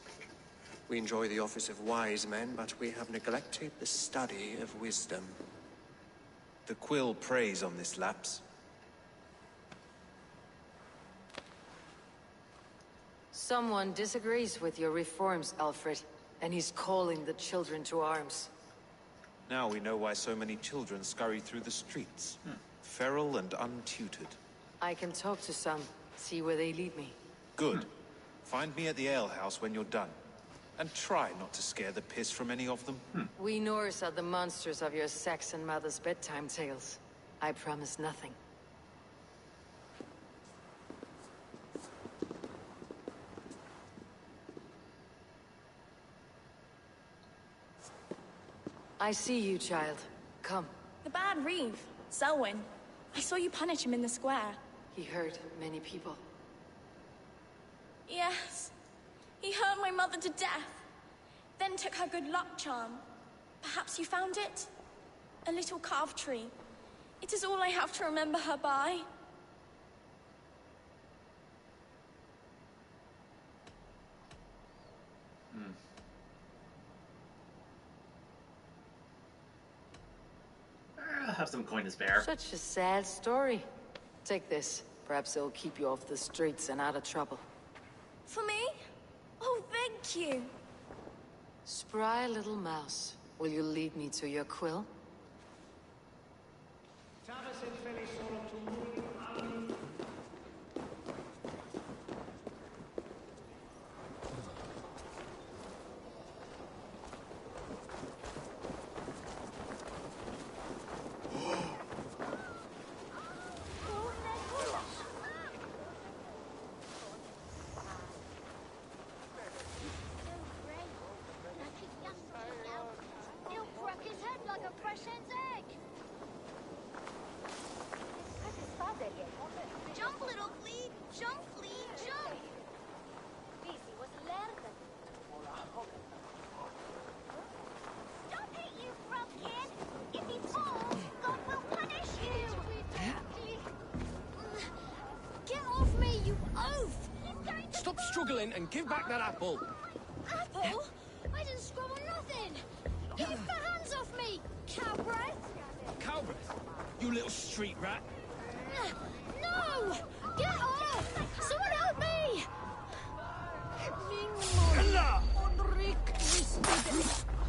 We enjoy the office of wise men, but we have neglected the study of wisdom. The quill preys on this lapse. Someone disagrees with your reforms, Alfred, and he's calling the children to arms. Now we know why so many children scurry through the streets. Feral and untutored. I can talk to some, see where they lead me. Good. Find me at the alehouse when you're done. And try not to scare the piss from any of them. We Norse are the monsters of your Saxon mother's bedtime tales. I promise nothing. I see you, child. Come. The bad Reeve, Selwyn. I saw you punish him in the square. He hurt many people. Yes. He hurt my mother to death. Then took her good luck charm. Perhaps you found it? A little carved tree. It is all I have to remember her by. I'll have some coin to spare. Such a sad story. Take this. Perhaps it'll keep you off the streets and out of trouble. For me? Oh, thank you. Spry little mouse. Will you lead me to your quill? Jump, little flea! Jump, flea, jump! Stop it, you frog-kid! If he falls, God will punish you! Get off me, you oaf! Stop struggling and give back that apple! Apple? I didn't scrub on nothing! Get your fat hands off me, cow breath! Cow breath? You little street rat! No! Get off! Someone help me!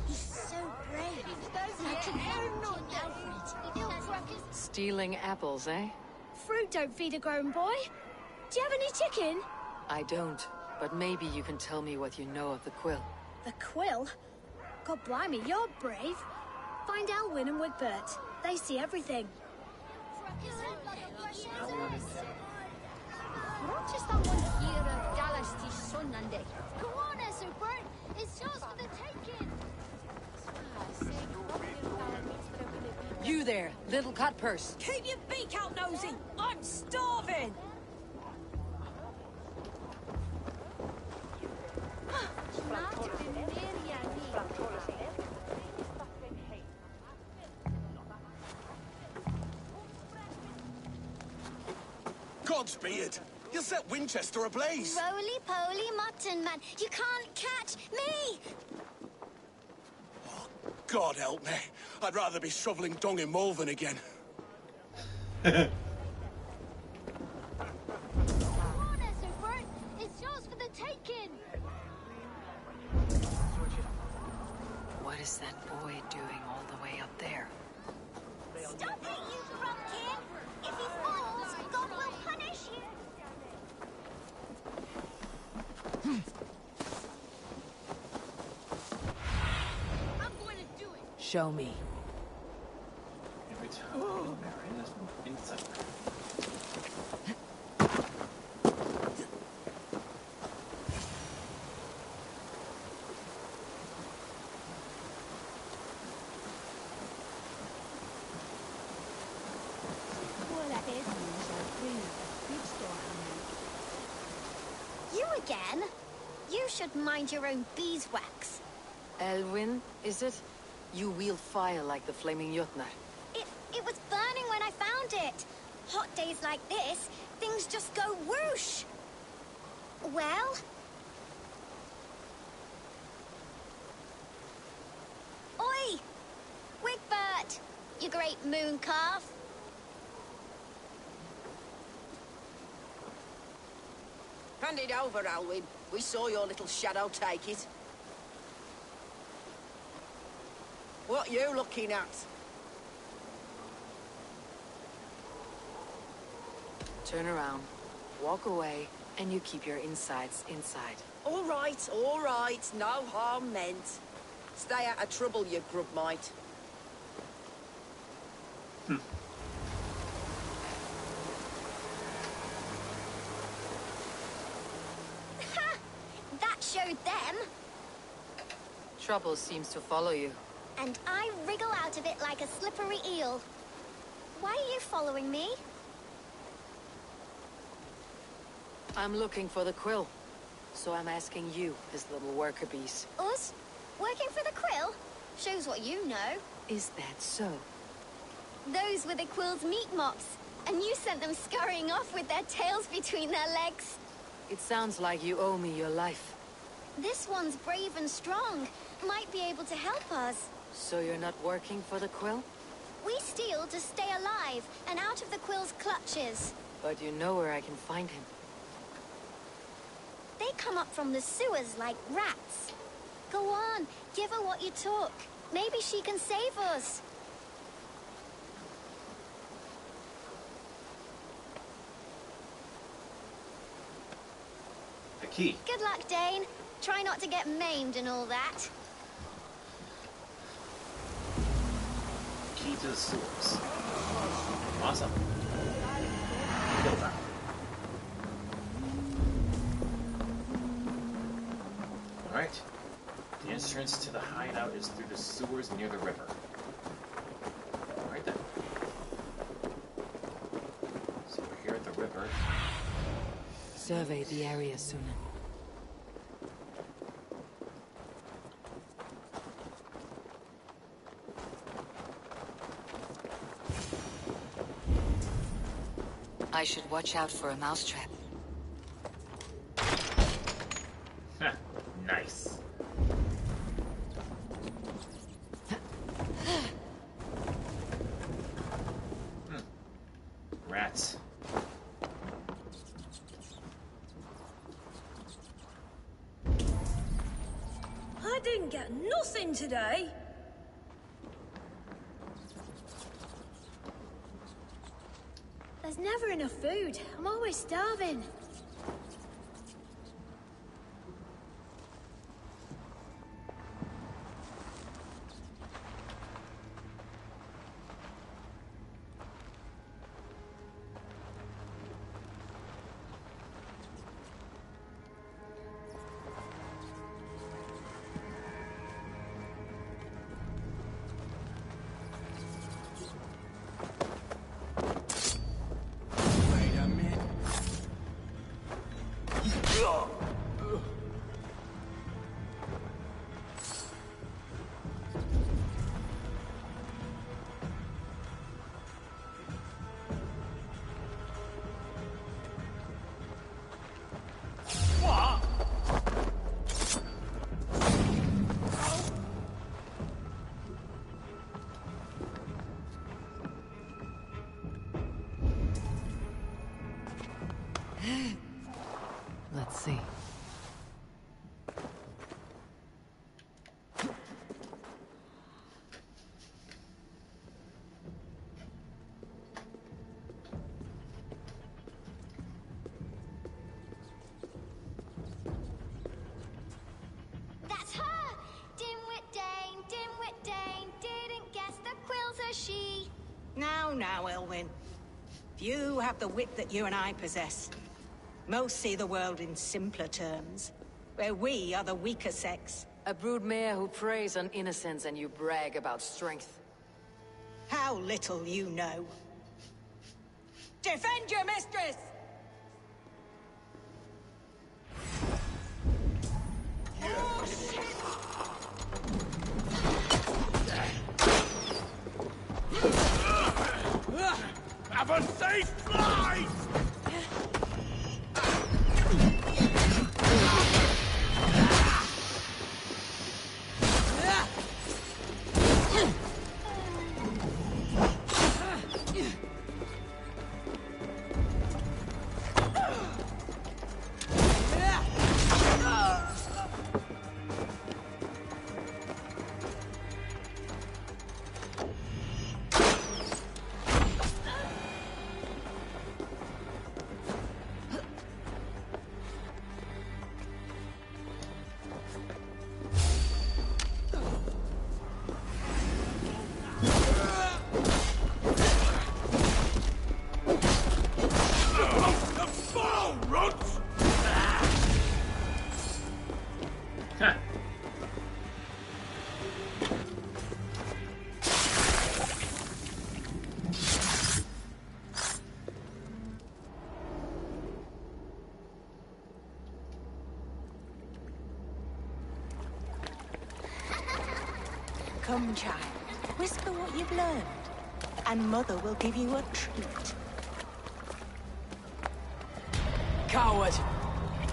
He's so brave. Like an Alfred. Stealing apples, eh? Fruit don't feed a grown boy. Do you have any chicken? I don't, but maybe you can tell me what you know of the quill. The quill? God blimey, you're brave. Find Elwyn and Wigbert. They see everything. What is that one here of Galasty's son, Andy? Go on, Esubert. It's yours for the taking. You there, little cutpurse. Keep your beak out, nosy! I'm starving! Godspeed! You'll set Winchester ablaze! Roly-poly mutton man, you can't catch me! God help me. I'd rather be shoveling dung in Malvern again. Come on, Essenford! It's yours for the taking! What is that boy doing all the way up there? Stop it, you grumpkin! If he falls, God will punish you! I'm going to do it! Show me. Every time Baron is from inside. You again? You should mind your own beeswax. Elwyn, is it? You wield fire like the flaming Jotnar. It was burning when I found it. Hot days like this, things just go whoosh. Well? Oi! Wigbert! You great moon calf. Hand it over, Alwyn. We saw your little shadow take it. What you looking at? Turn around, walk away, and you keep your insides inside. All right, no harm meant. Stay out of trouble, you grub mite. That showed them. Trouble seems to follow you. And I wriggle out of it like a slippery eel. Why are you following me? I'm looking for the quill. So I'm asking you, his little worker bees. Us? Working for the quill? Shows what you know. Is that so? Those were the quill's meat mops. And you sent them scurrying off with their tails between their legs. It sounds like you owe me your life. This one's brave and strong. Might be able to help us. So you're not working for the quill? We steal to stay alive and out of the quill's clutches. But you know where I can find him. They come up from the sewers like rats. Go on, give her what you took. Maybe she can save us. The key. Good luck, Dane. Try not to get maimed and all that. Key to the sewers. Awesome. Kill that. Alright. The entrance to the hideout is through the sewers near the river. Alright then. So we're here at the river. Survey the area, Sunan. I should watch out for a mousetrap. Nice. Rats. I didn't get nothing today. There's never enough food. I'm always starving. Let's see. That's her! Dimwit Dane, didn't guess the quill's a she. Now, Elwyn. Few have the wit that you and I possess. Most see the world in simpler terms, where we are the weaker sex. A broodmare who preys on innocence and you brag about strength. How little you know. Defend your mistress! Have a safe flight! Come, child. Whisper what you've learned, and Mother will give you a treat. Coward!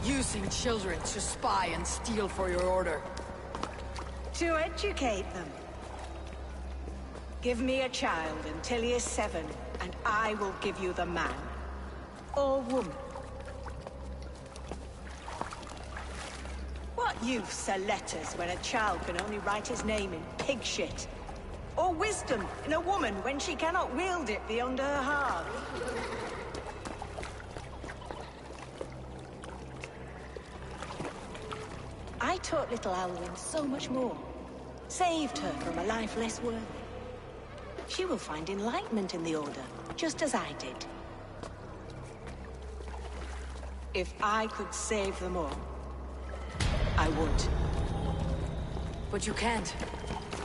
Using children to spy and steal for your order. To educate them. Give me a child until he is 7, and I will give you the man. Or woman. What use are letters when a child can only write his name in pig shit? Or wisdom in a woman when she cannot wield it beyond her heart? I taught little Alwyn so much more. Saved her from a life less worthy. She will find enlightenment in the Order, just as I did. If I could save them all, I would. But you can't.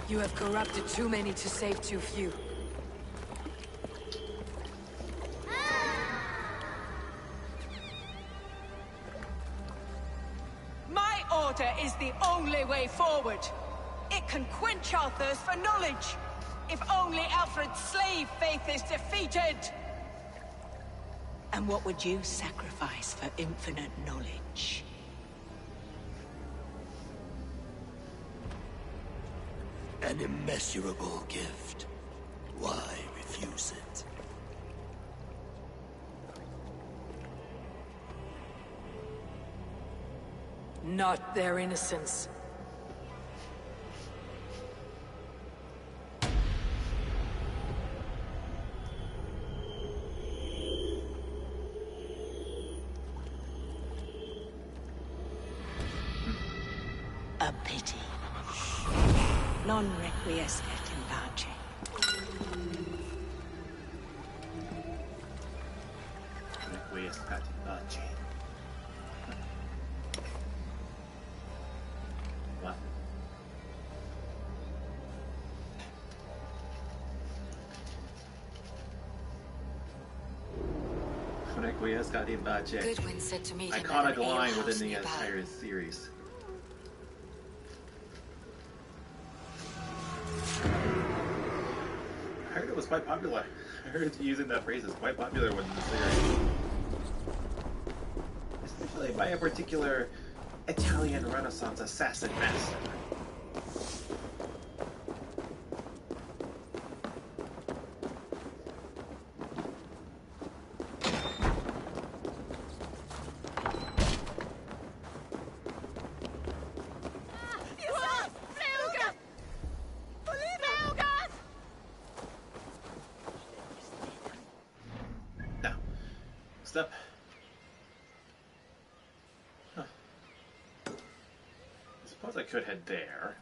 You have corrupted too many to save too few. My order is the only way forward. It can quench our thirst for knowledge. If only Alfred's slave faith is defeated. And what would you sacrifice for infinite knowledge? An immeasurable gift. Why refuse it? Not their innocence. A pity. Non requiescat in pace. Requiescat in pace. What? Requiescat in pace. Goodwin said to meet him Iconic at an line alehouse within the nearby. entire series. I heard it was quite popular. I heard using that phrase is quite popular within the series. Especially by a particular Italian Renaissance assassin master. step. Huh. I suppose I could head there.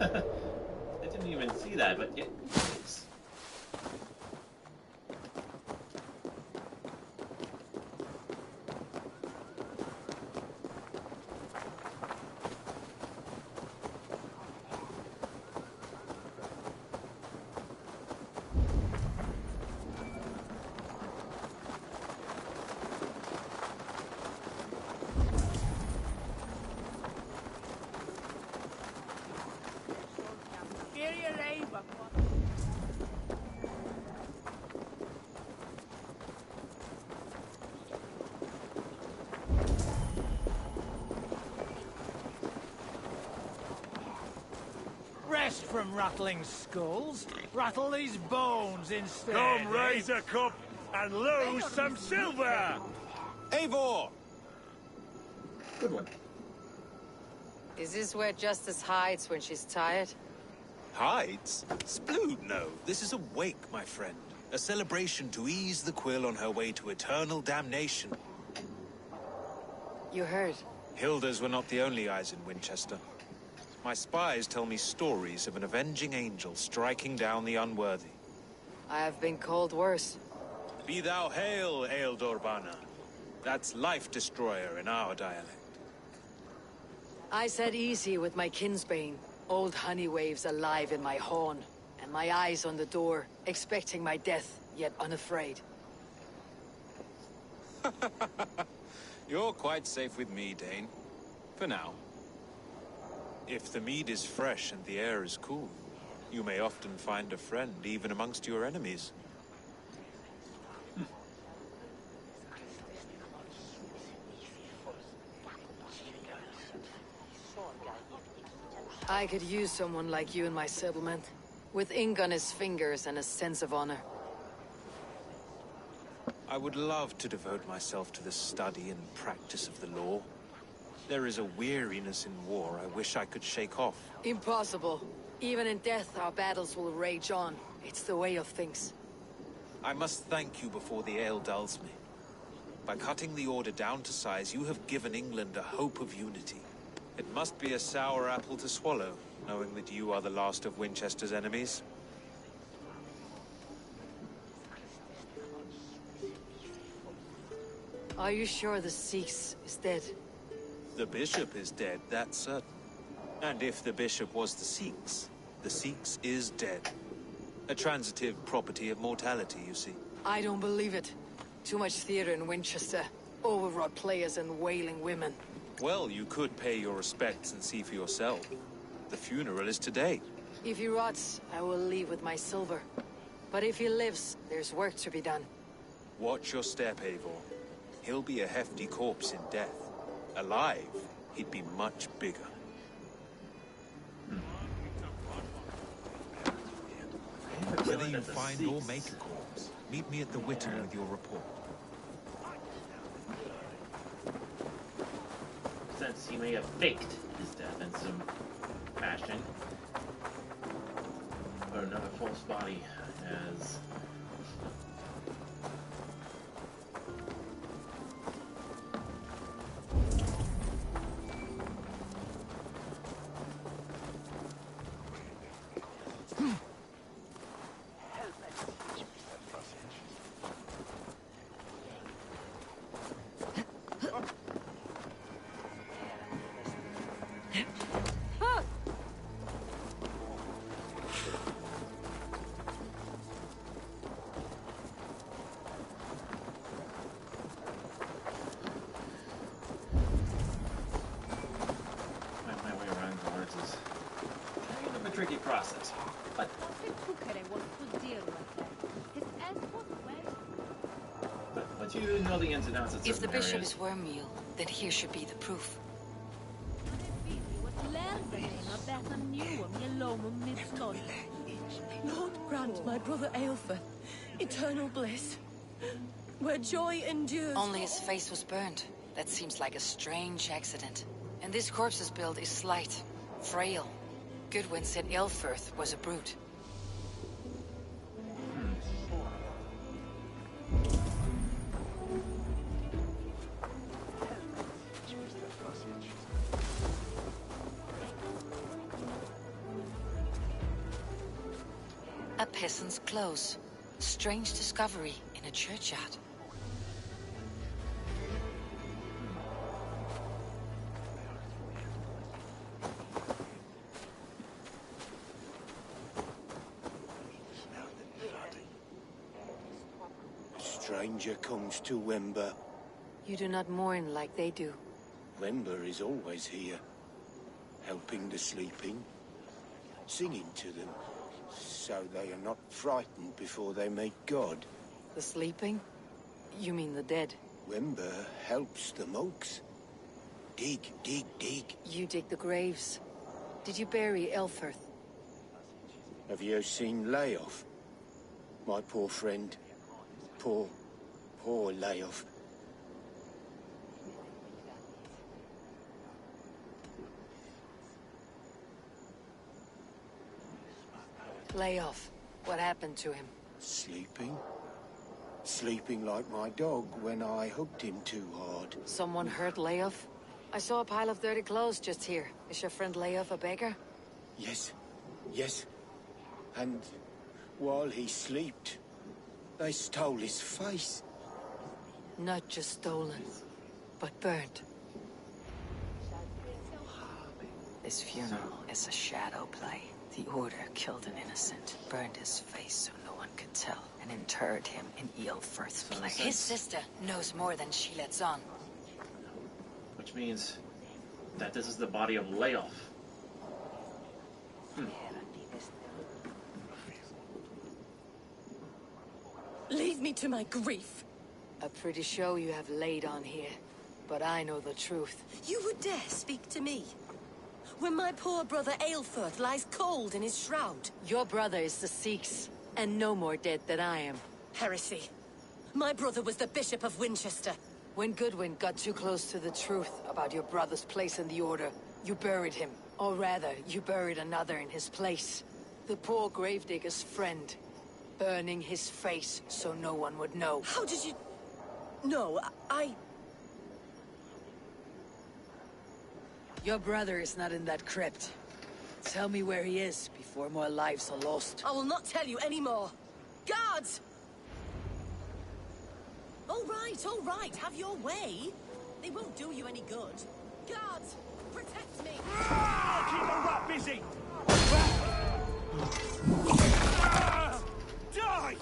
I didn't even see that, but yeah. Nice. Rest from rattling skulls. Rattle these bones instead. Come raise a cup and lose some silver! Eivor! Good one. Is this where Justice hides when she's tired? Hides? Splood, no. This is a wake, my friend. A celebration to ease the quill on her way to eternal damnation. You heard. Hilda's were not the only eyes in Winchester. My spies tell me stories of an avenging angel striking down the unworthy. I have been called worse. Be thou hail, Ealdor. That's Life Destroyer in our dialect. I said easy with my kinsbane. Old honey waves alive in my horn, and my eyes on the door, expecting my death, yet unafraid. You're quite safe with me, Dane. For now. If the mead is fresh and the air is cool, you may often find a friend even amongst your enemies. I could use someone like you in my settlement, with ink on his fingers and a sense of honor. I would love to devote myself to the study and practice of the law. There is a weariness in war I wish I could shake off. Impossible. Even in death, our battles will rage on. It's the way of things. I must thank you before the ale dulls me. By cutting the order down to size, you have given England a hope of unity. It must be a sour apple to swallow, knowing that you are the last of Winchester's enemies. Are you sure the Sikhs is dead? The bishop is dead, that's certain. And if the bishop was the Sikhs is dead. A transitive property of mortality, you see. I don't believe it. Too much theater in Winchester. Overwrought players and wailing women. Well, you could pay your respects and see for yourself. The funeral is today. If he rots, I will leave with my silver. But if he lives, there's work to be done. Watch your step, Eivor. He'll be a hefty corpse in death. Alive, he'd be much bigger. Whether you find or make a corpse, Meet me at the Witan with your report. Since he may have faked his death in some fashion, but another false body has tricky process, but you know the ins and outs of If the certain bishop areas. is wormmeal, then here should be the proof. Lord grant my brother Aelfer eternal bliss, where joy endures. Only his face was burned. That seems like a strange accident. And this corpse's build is slight, frail. Goodwin said Aelfirth was a brute. A peasant's clothes. Strange discovery in a churchyard. Stranger comes to Wember. You do not mourn like they do. Wember is always here, helping the sleeping, singing to them, so they are not frightened before they meet God. The sleeping? You mean the dead? Wember helps the monks. Dig, dig, dig. You dig the graves. Did you bury Aelfirth? Have you seen Layoff? My poor friend. Poor Layoff. Lay off. What happened to him? Sleeping? Sleeping like my dog when I hooked him too hard. Someone hurt Layoff? I saw a pile of dirty clothes just here. Is your friend Layoff a beggar? Yes. Yes. And while he slept, they stole his face. Not just stolen, but burnt. This funeral is a shadow play. The Order killed an innocent, burned his face so no one could tell, and interred him in Aelfirth's place. His sister knows more than she lets on. Which means that this is the body of Layoff. Leave me to my grief. A pretty show you have laid on here, but I know the truth. You would dare speak to me? When my poor brother Aelfirth lies cold in his shroud. Your brother is the Sikhs, and no more dead than I am. Heresy. My brother was the Bishop of Winchester. When Goodwin got too close to the truth about your brother's place in the Order, you buried him. Or rather, you buried another in his place. The poor gravedigger's friend. Burning his face so no one would know. How did you... No, I... Your brother is not in that crypt. Tell me where he is before more lives are lost. I will not tell you anymore. Guards! All right, have your way. They won't do you any good. Guards, protect me! Keep the rat busy! Die!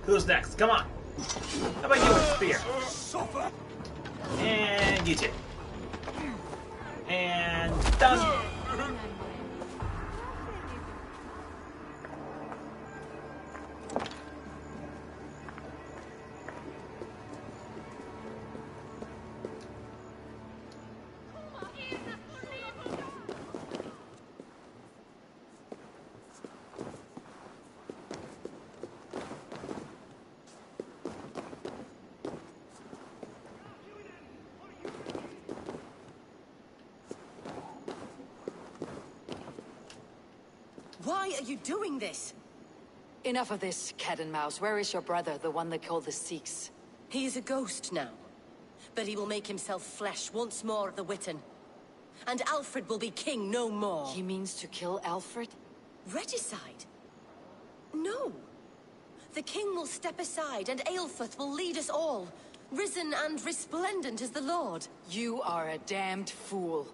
Who's next? Come on! How about you with a spear? Suffer! And you too. And done! Why are you doing this? Enough of this, cat and mouse. Where is your brother, the one they call the Sikhs? He is a ghost now. But he will make himself flesh once more of the Witten. And Alfred will be king no more. He means to kill Alfred? Regicide? No. The king will step aside and Aelfrith will lead us all. Risen and resplendent as the Lord. You are a damned fool.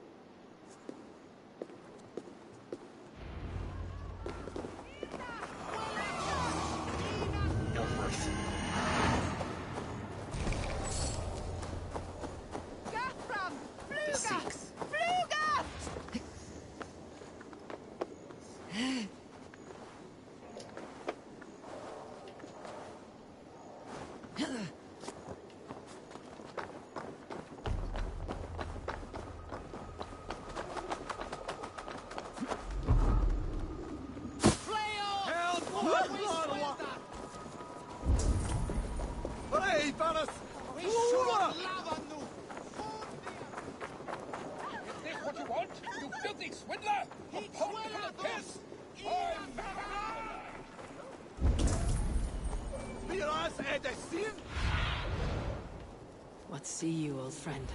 The Sikhs. What see you, old friend?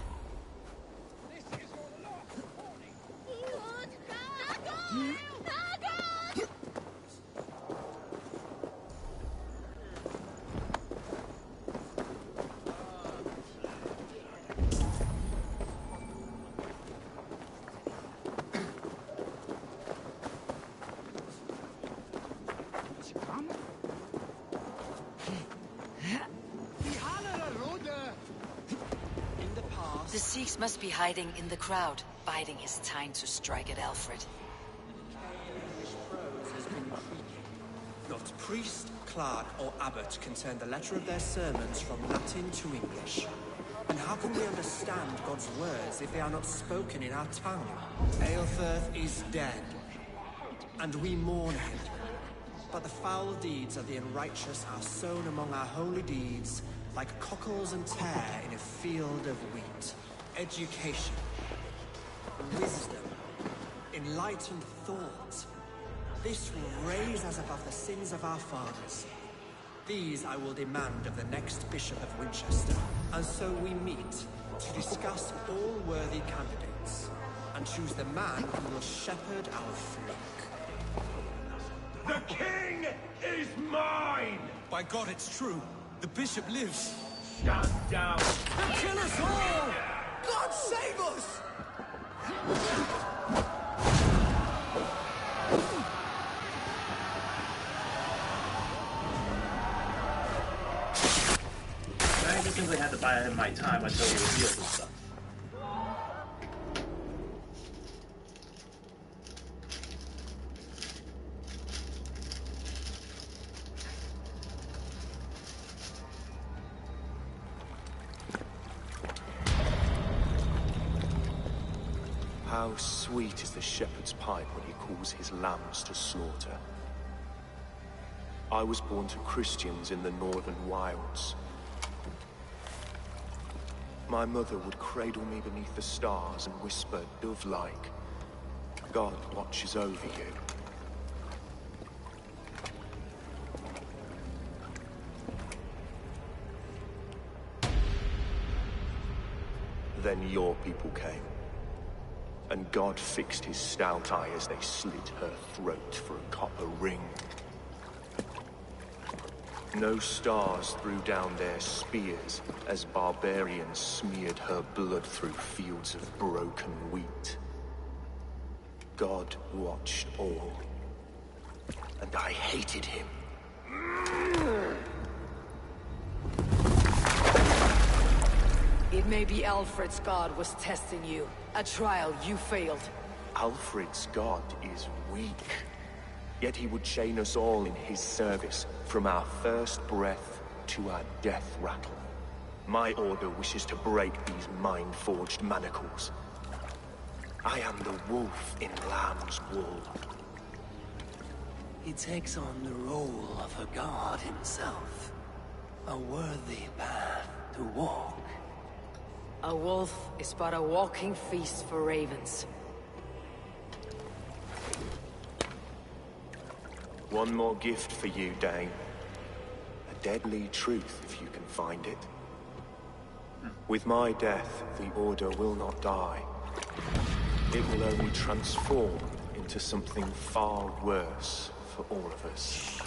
The Sikhs must be hiding in the crowd, biding his time to strike at Alfred. Not priest, clerk, or abbot can turn the letter of their sermons from Latin to English. And how can we understand God's words if they are not spoken in our tongue? Aelfrith is dead, and we mourn him. But the foul deeds of the unrighteous are sown among our holy deeds, like cockles and tare in a field of wheat. Education, wisdom, enlightened thought. This will raise us above the sins of our fathers. These I will demand of the next Bishop of Winchester. And so we meet to discuss all worthy candidates and choose the man who will shepherd our flock. The king is mine! By God, it's true. The bishop lives. Stand down! They'll kill us all! God save us! I just simply had to buy him my time until he reveals his stuff. How sweet is the shepherd's pipe when he calls his lambs to slaughter. I was born to Christians in the northern wilds. My mother would cradle me beneath the stars and whisper, dove-like, God watches over you. Then your people came. And God fixed his stout eye as they slit her throat for a copper ring. No stars threw down their spears as barbarians smeared her blood through fields of broken wheat. God watched all, and I hated him. It may be Alfred's god was testing you. A trial you failed. Alfred's god is weak. Yet he would chain us all in his service, from our first breath to our death rattle. My order wishes to break these mind-forged manacles. I am the wolf in lamb's wool. He takes on the role of a god himself. A worthy path to walk. A wolf is but a walking feast for ravens. One more gift for you, Dane. A deadly truth, if you can find it. With my death, the Order will not die. It will only transform into something far worse for all of us.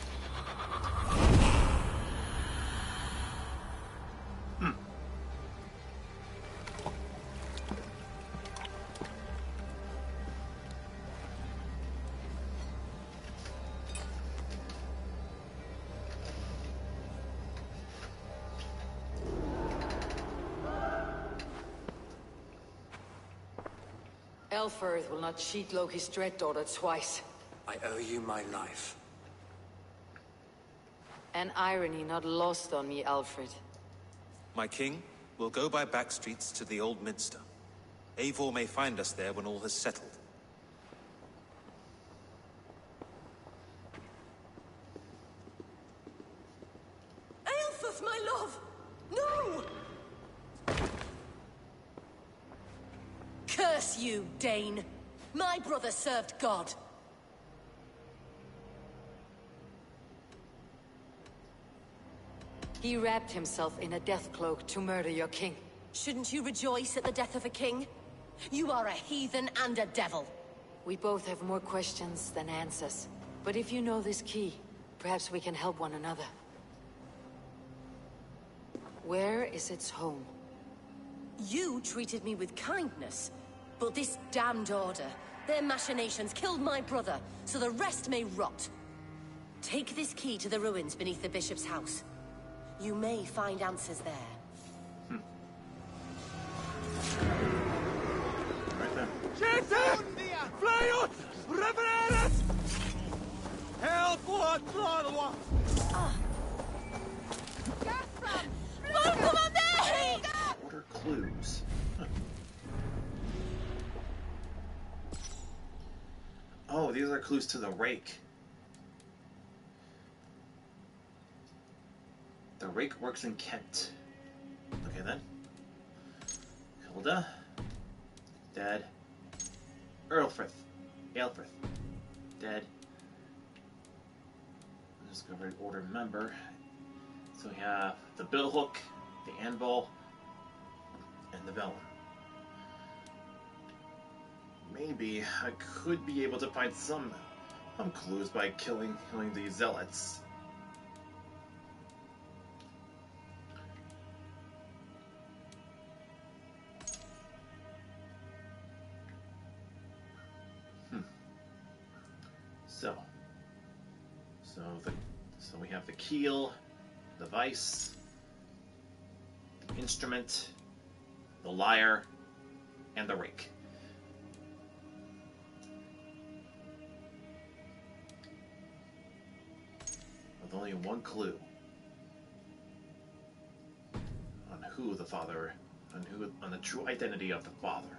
Elfirth will not cheat Loki's dread-daughter twice. I owe you my life. An irony not lost on me, Alfred. My king, we'll go by back streets to the Old Minster. Eivor may find us there when all has settled. Aelfus, my love! No! Curse you, Dane! My brother served God. He wrapped himself in a death cloak to murder your king. Shouldn't you rejoice at the death of a king? You are a heathen and a devil. We both have more questions than answers. But if you know this key, perhaps we can help one another. Where is its home? You treated me with kindness, but this damned order, their machinations killed my brother, so the rest may rot. Take this key to the ruins beneath the bishop's house. You may find answers there. Right then. Cheater! Fly out! Revereres! Help what Trollwa! Order clues. Huh. Oh, these are clues to the rake. The rake works in Kent. Okay then. Hilda. Dead. Aelfrith. Dead. Discovered Order member. So we have the billhook, the anvil, and the vellum. Maybe I could be able to find some clues by killing the zealots. So we have the keel, the vice, the instrument, the lyre, and the rake. With only one clue on who the father, on the true identity of the father.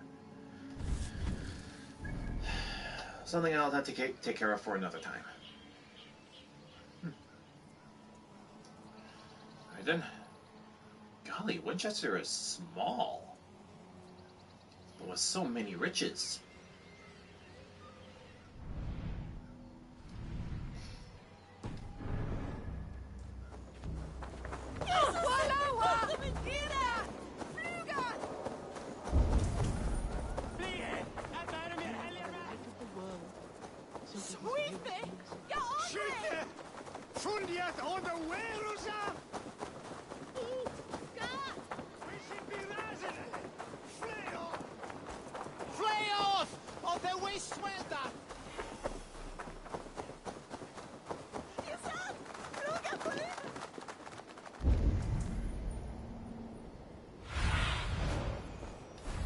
Something I'll have to take care of for another time. Alright then. Golly, Winchester is small, but with so many riches.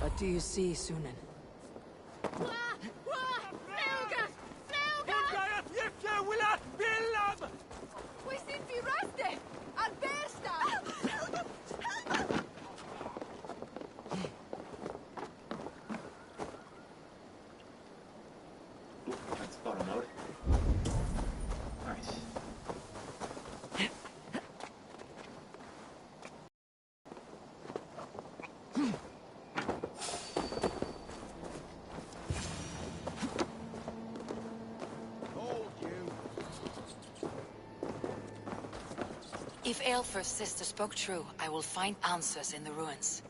What do you see, Sunan? That's photo mode. Alright. If Aelfir's sister spoke true, I will find answers in the ruins.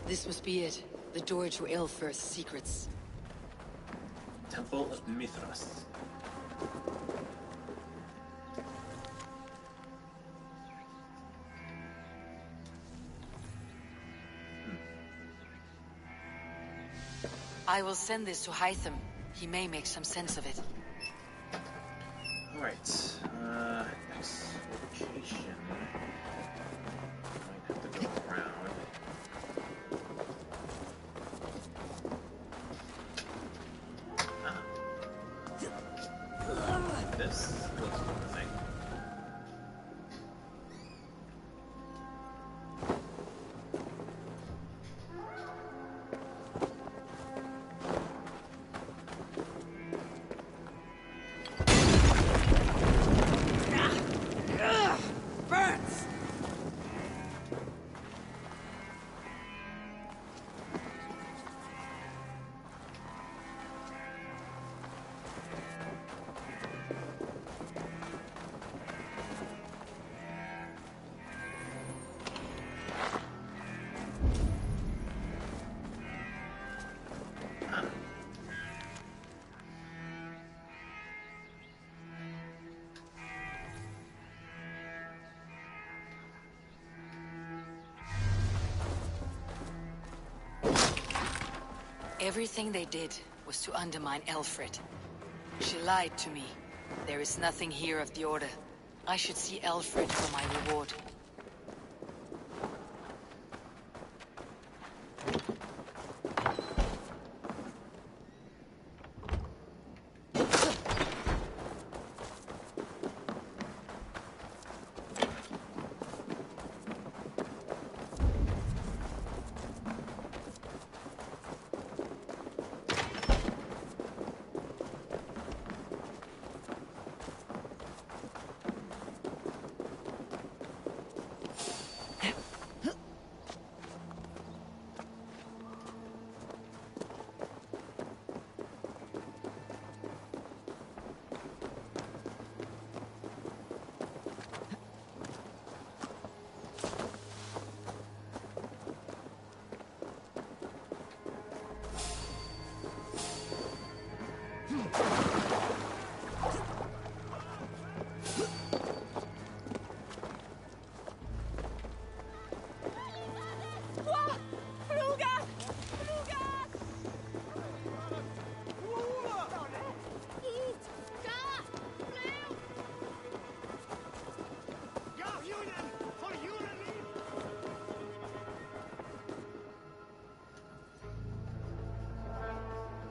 This must be it. The door to Aelfir's secrets. Temple of Mithras. I will send this to Hytham. He may make some sense of it. Alright, next location. Might have to go around. This looks promising. Burns! Everything they did was to undermine Aelfried. She lied to me. There is nothing here of the Order. I should see Aelfried for my reward.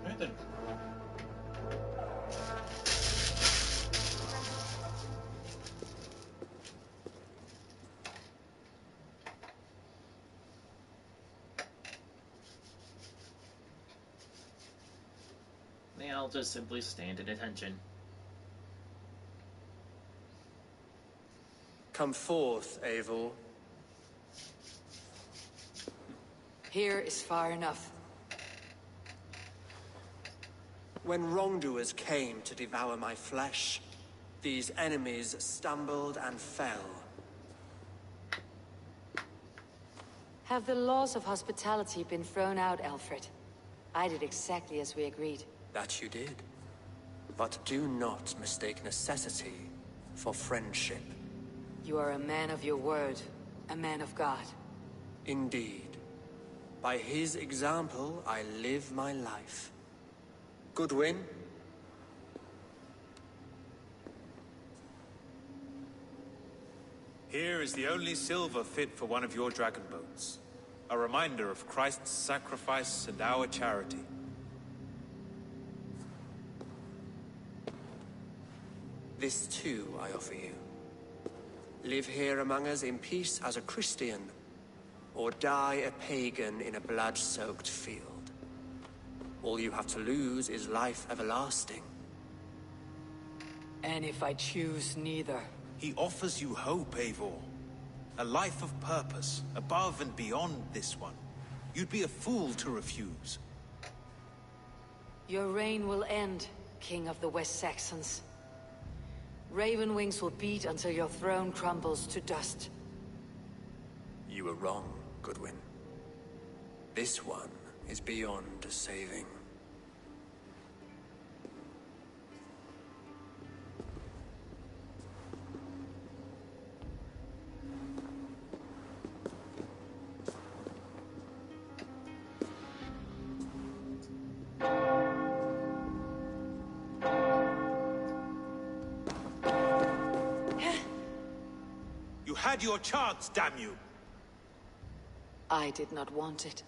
Right then. Yeah, I'll just simply stand at attention. Come forth, Eivor. Here is far enough. When wrongdoers came to devour my flesh, these enemies stumbled and fell. Have the laws of hospitality been thrown out, Aelfried? I did exactly as we agreed. That you did. But do not mistake necessity for friendship. You are a man of your word, a man of God. Indeed. By his example, I live my life. Goodwin? Here is the only silver fit for one of your dragon boats. A reminder of Christ's sacrifice and our charity. This too I offer you. Live here among us in peace as a Christian, or die a pagan in a blood-soaked field. All you have to lose is life everlasting. And if I choose neither? He offers you hope, Eivor. A life of purpose, above and beyond this one. You'd be a fool to refuse. Your reign will end, King of the West Saxons. Raven wings will beat until your throne crumbles to dust. You were wrong, Goodwin. This one is beyond saving. You had your chance, damn you! I did not want it.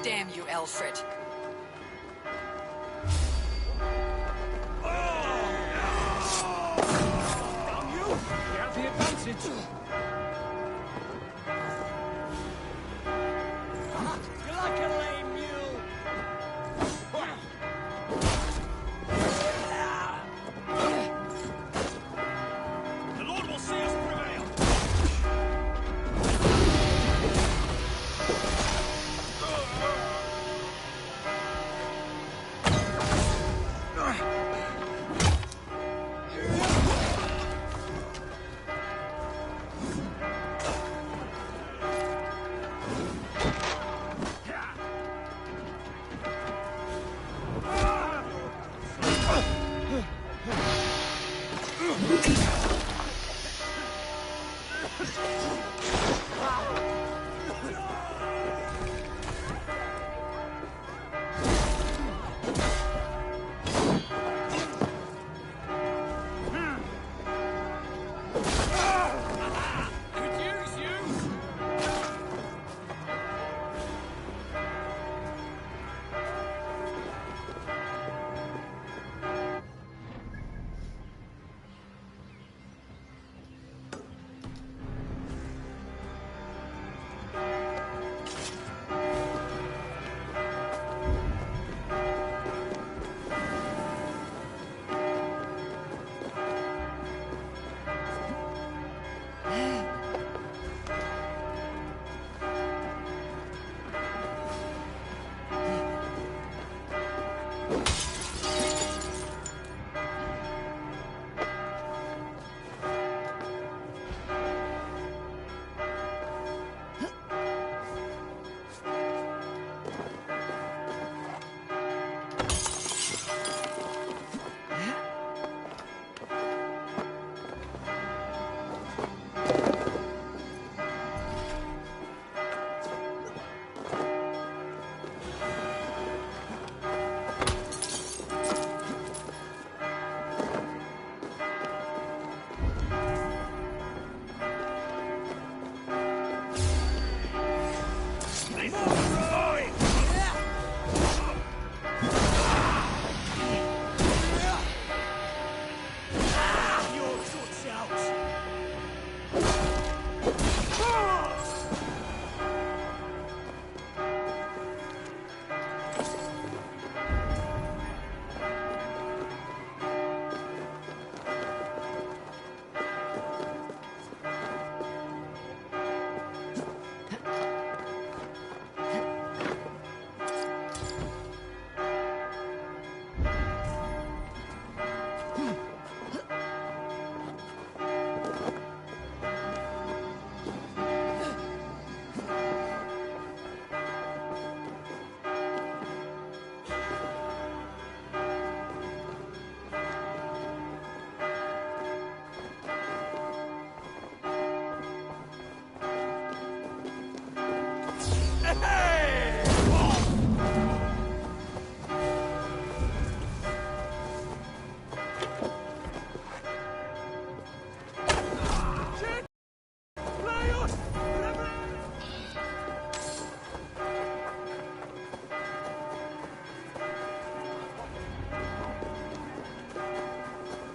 Damn you, Alfred. Damn you! We have the advantage! You're like a lame mule! The Lord will see us prevail!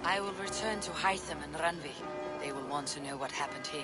I will return to Hytham and Ranvi. They will want to know what happened here.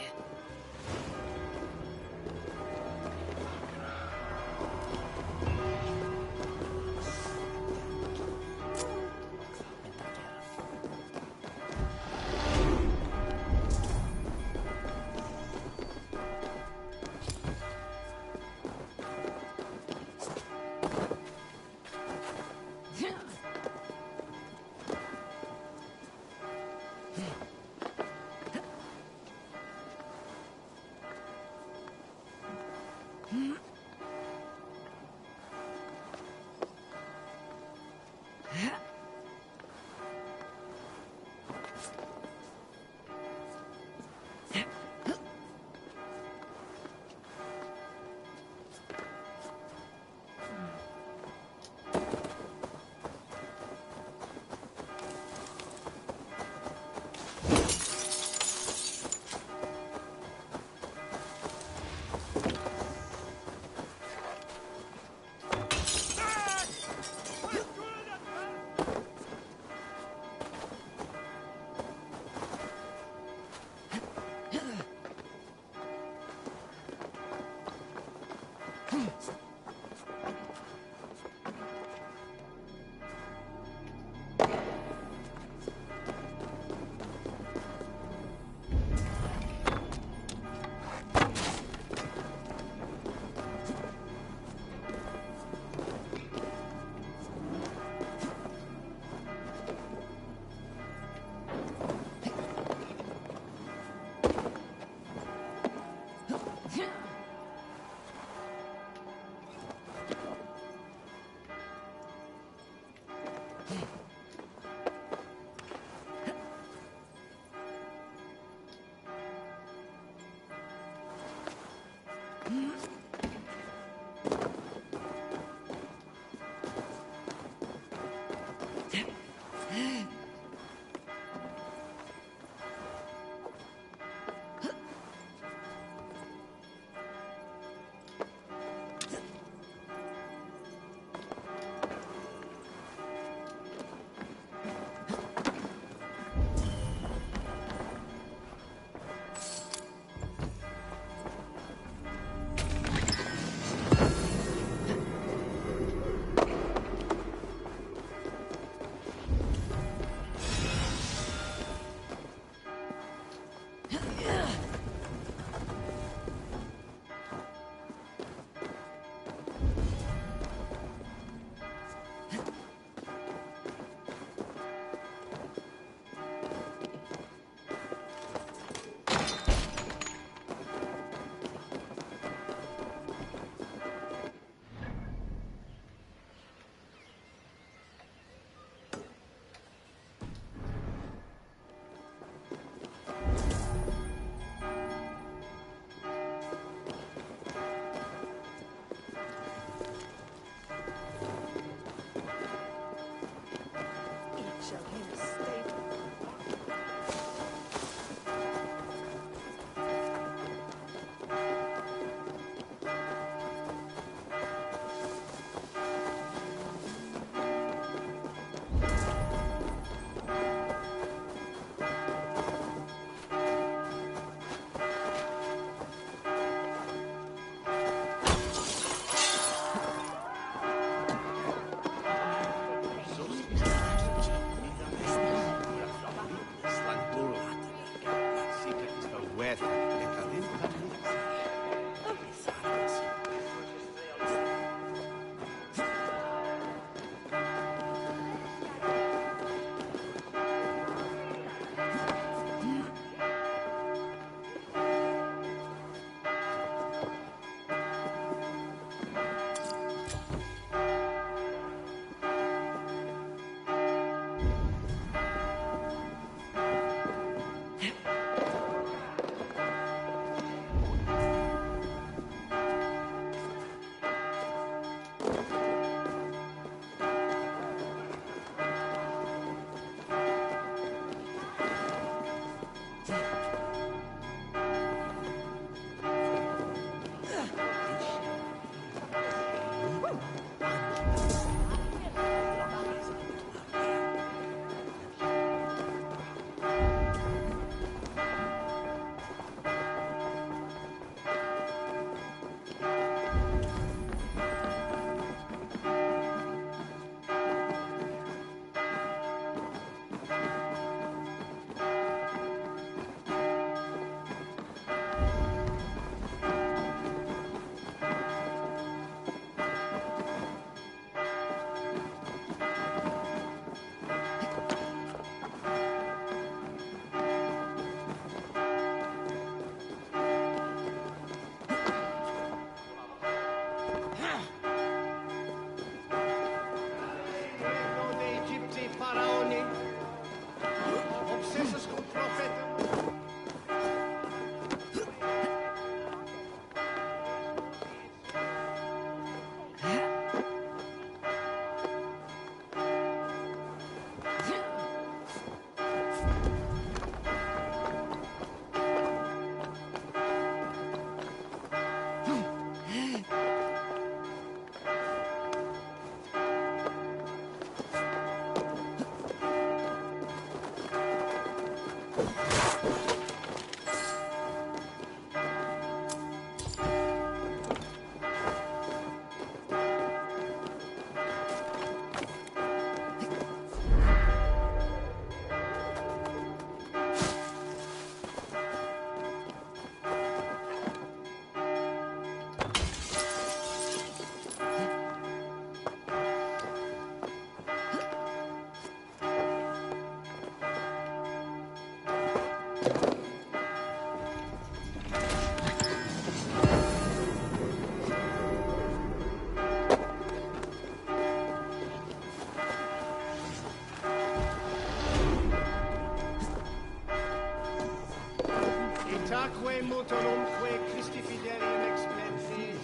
totumque Christi fidelium explensis.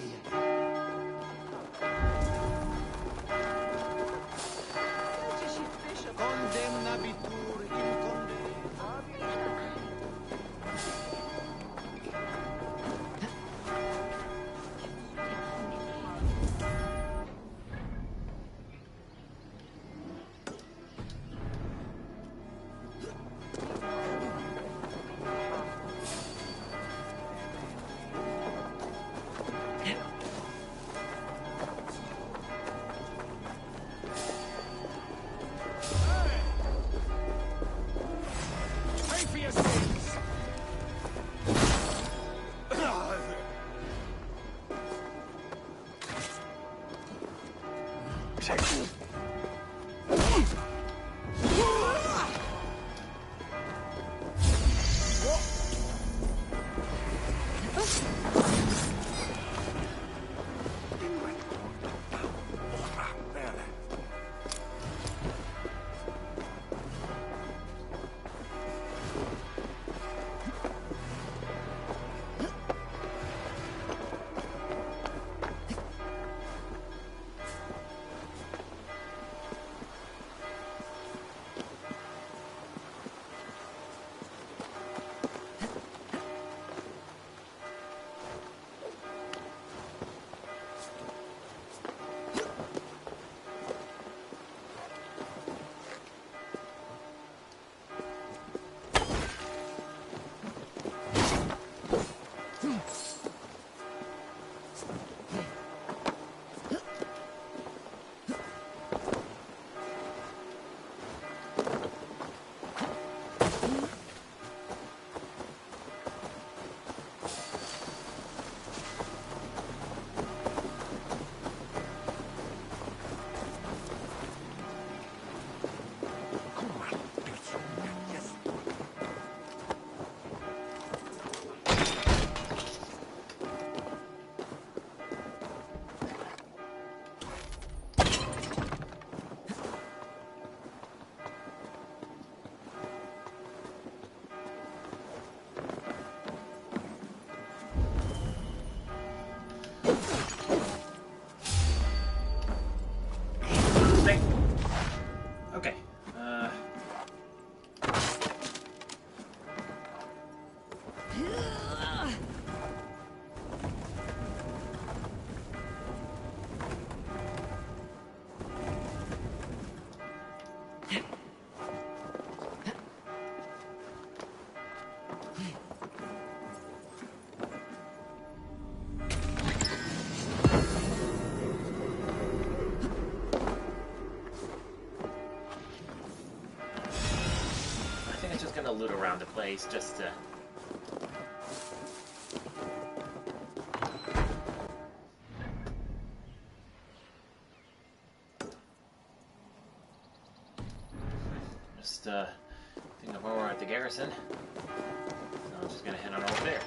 Condemnabitur in Okay. Gonna loot around the place just to think of over at the garrison. So I'm just gonna head on over there.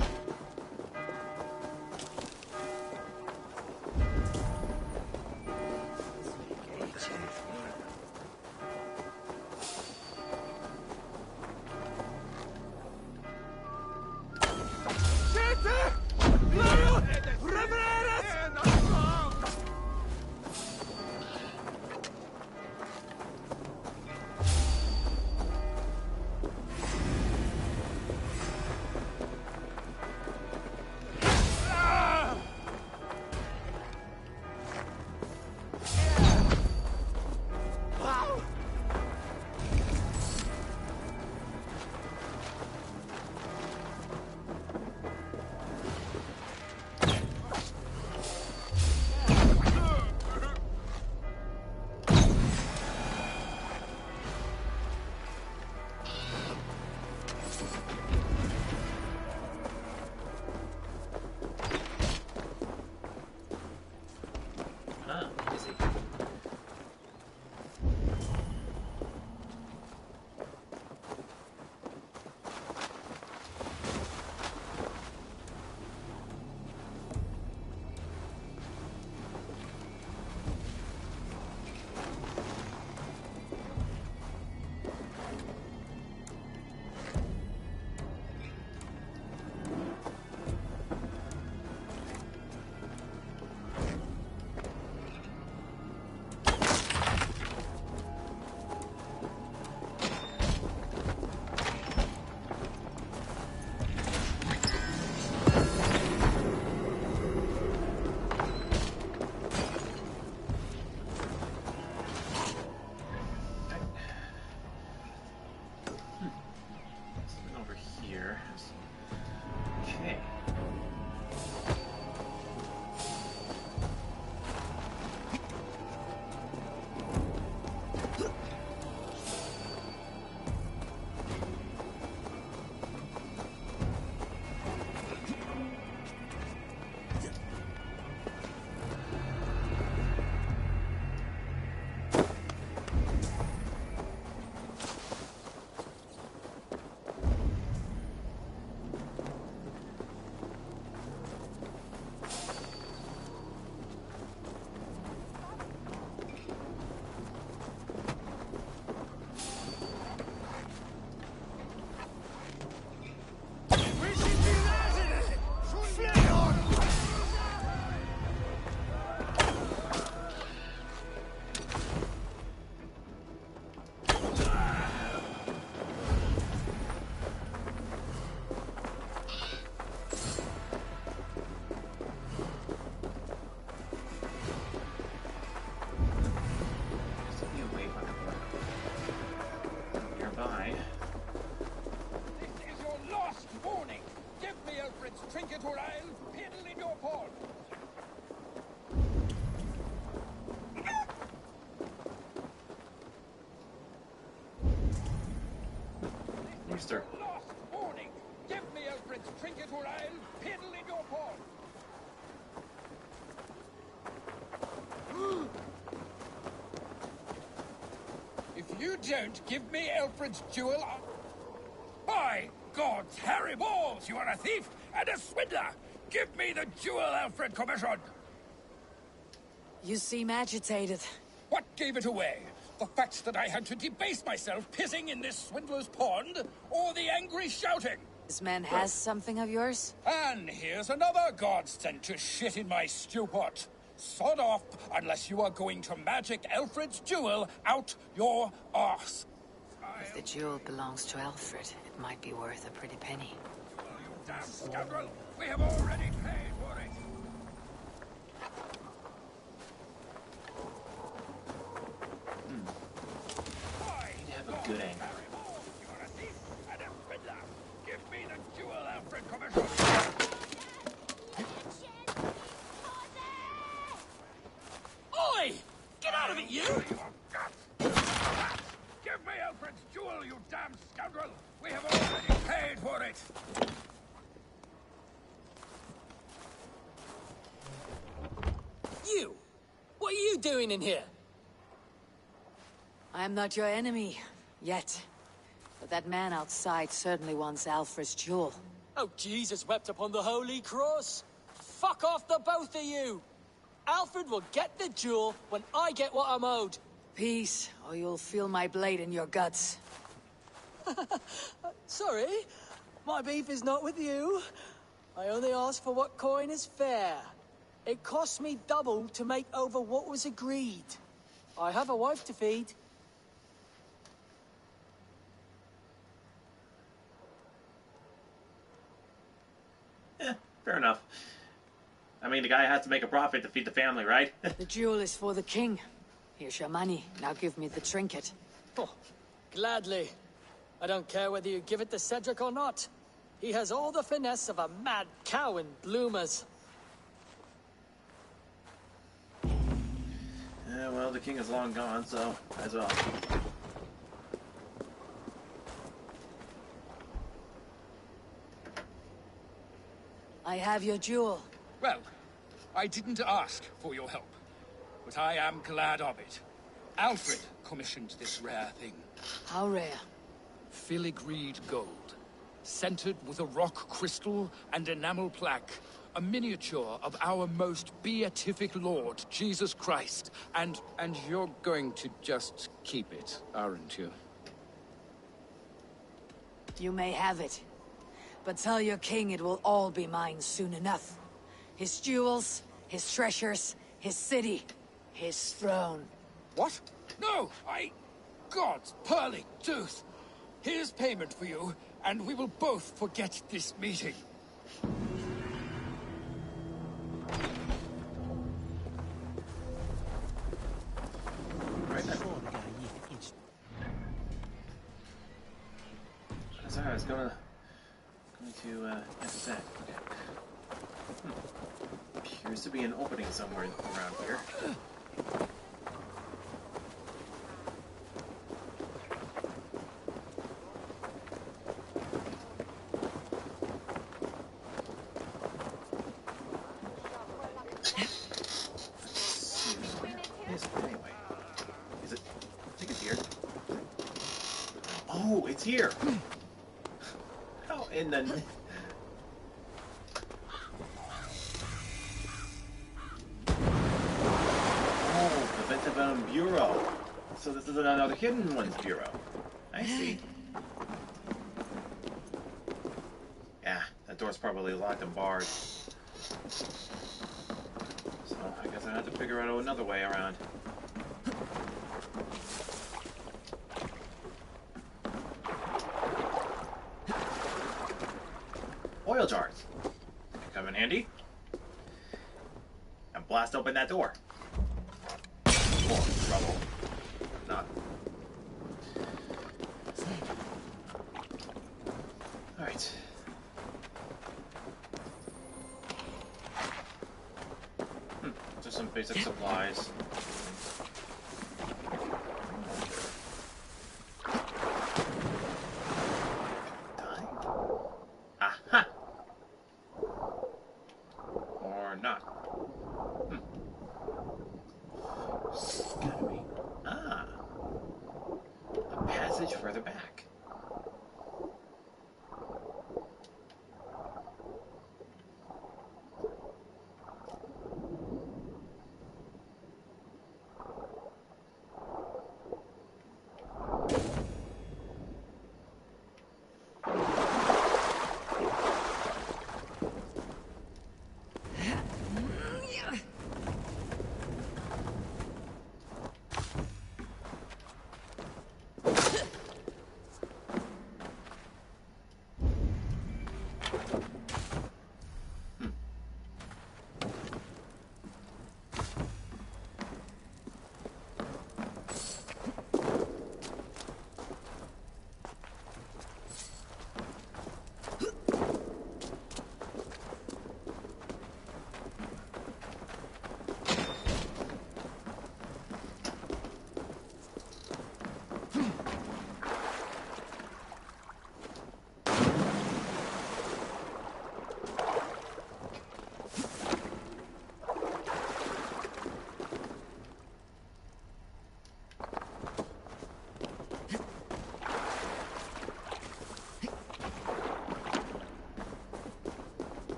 oyster. Last warning! Give me Alfred's trinket or I'll piddle in your paw! If you don't give me Alfred's jewel, by God's hairy balls, you are a thief and a swindler! Give me the jewel Alfred commissioned! You seem agitated. What gave it away? The fact that I had to debase myself pissing in this swindler's pond, or the angry shouting? This man has something of yours? And here's another godsend to shit in my stew pot. Sod off, unless you are going to magic Alfred's jewel out your arse. If the jewel belongs to Alfred, it might be worth a pretty penny. You damn scoundrel! We have already paid for it! You'd have a good angle. Give me the jewel, Alfred Commissioner! Oi! Get out of it, you! Give me Alfred's jewel, you damn scoundrel! We have already paid for it! You! What are you doing in here? I am not your enemy, yet. But that man outside certainly wants Alfred's jewel. Oh, Jesus wept upon the holy cross! Fuck off, the both of you! Alfred will get the jewel when I get what I'm owed. Peace, or you'll feel my blade in your guts. Sorry, my beef is not with you. I only ask for what coin is fair. It cost me double to make over what was agreed. I have a wife to feed. Fair enough. I mean, the guy has to make a profit to feed the family, right? The jewel is for the king. Here's your money. Now give me the trinket. Oh, gladly. I don't care whether you give it to Cedric or not. He has all the finesse of a mad cow in bloomers. Yeah, well, the king is long gone, so as well. I have your jewel. Well, I didn't ask for your help, but I am glad of it. Alfred commissioned this rare thing. How rare? Filigreed gold, centered with a rock crystal and enamel plaque. A miniature of our most beatific Lord, Jesus Christ. And you're going to just keep it, aren't you? You may have it. But tell your king it will all be mine soon enough. His jewels, his treasures, his city, his throne. What? No, God's pearly tooth! Here's payment for you, and we will both forget this meeting. Sorry, I was going to intersect. Okay. Appears to be an opening somewhere around here. Anyway, is it? I think it's here. Oh, it's here. How in the? Oh, the Ventavan Bureau. So this is another hidden one's bureau. I see. Yeah, that door's probably locked and barred. So I guess I have to figure out another way around. Oil jars. Come in handy. And blast open that door. More trouble. Not. Alright. Just some basic supplies. passage further back.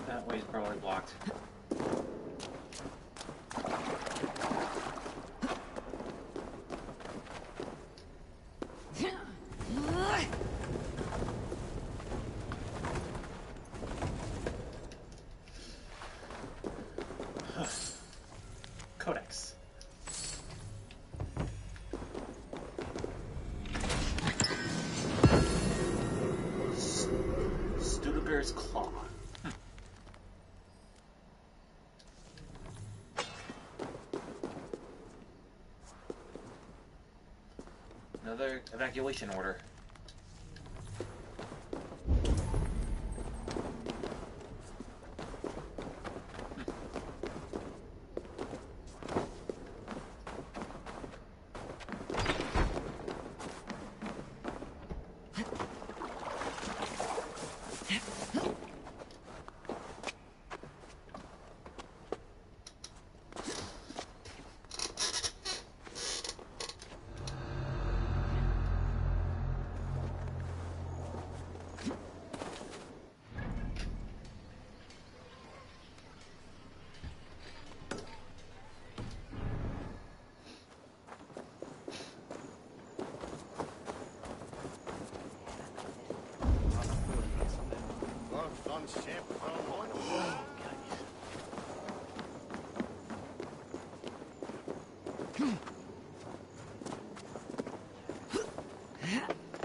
That way's probably blocked. Codex. Studegar's Claw. Another evacuation order.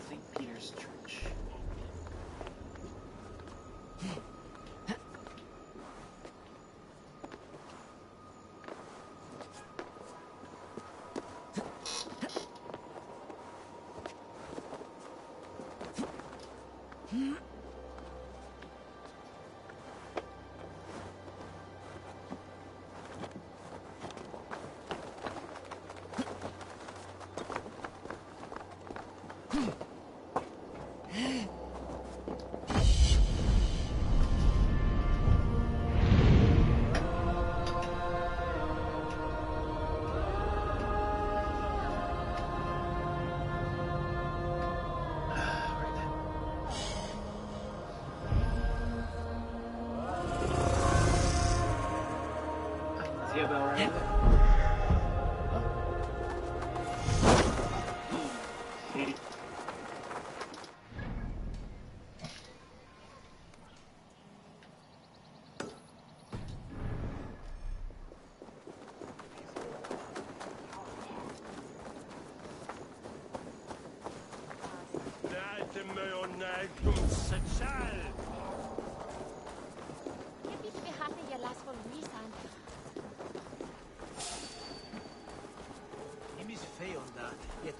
St. Peter's Church. Is he about right?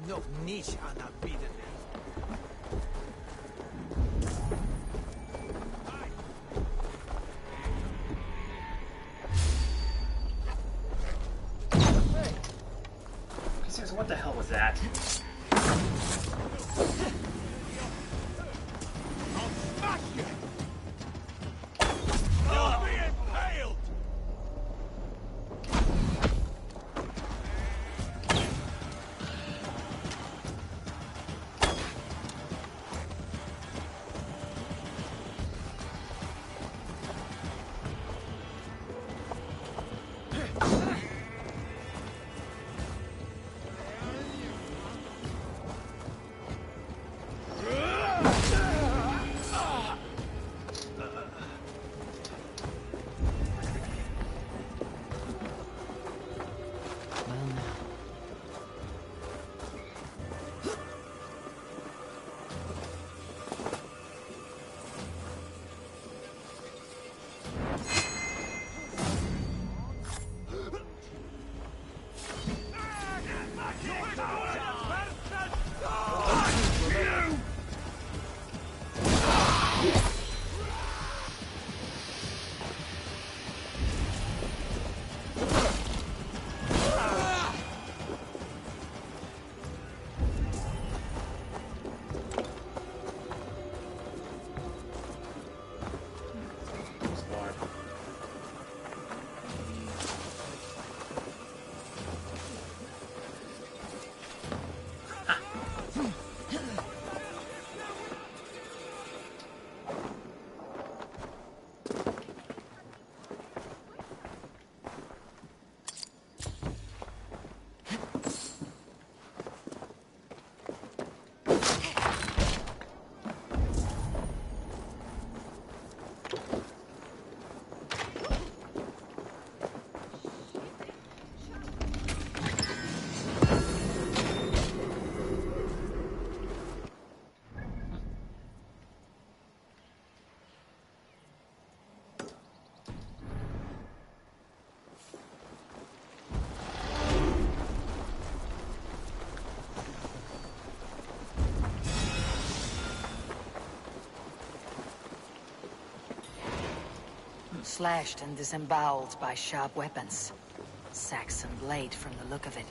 Nog niet aan het bieden. What the hell was that? Slashed and disemboweled by sharp weapons. Saxon blade from the look of it.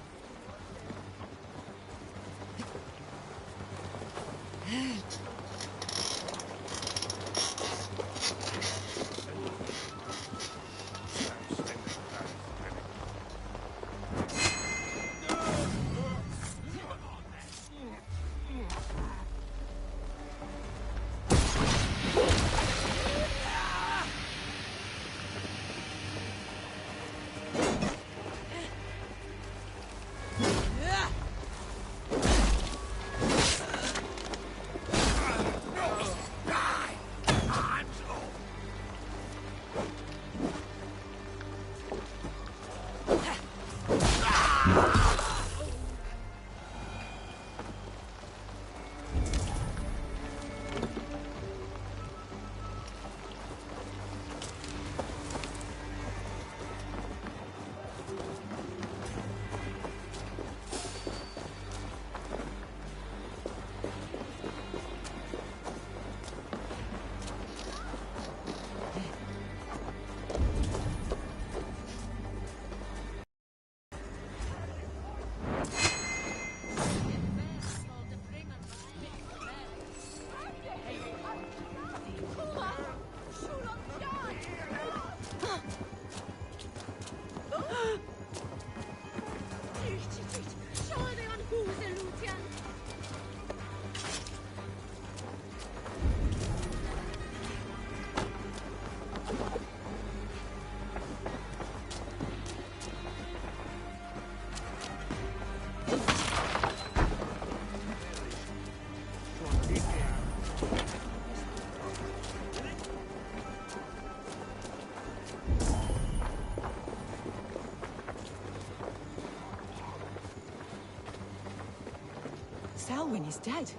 Selwyn is dead.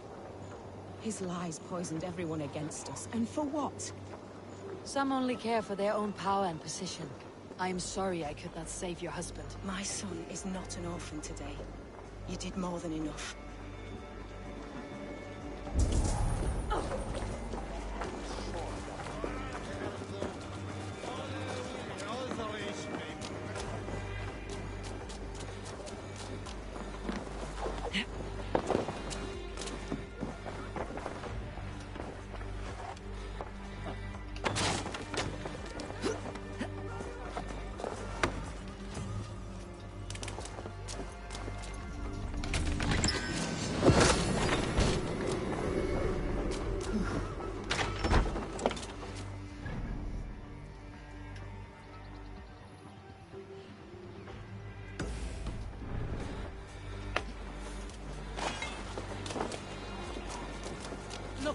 His lies poisoned everyone against us, and for what? Some only care for their own power and position. I am sorry I could not save your husband. My son is not an orphan today. You did more than enough.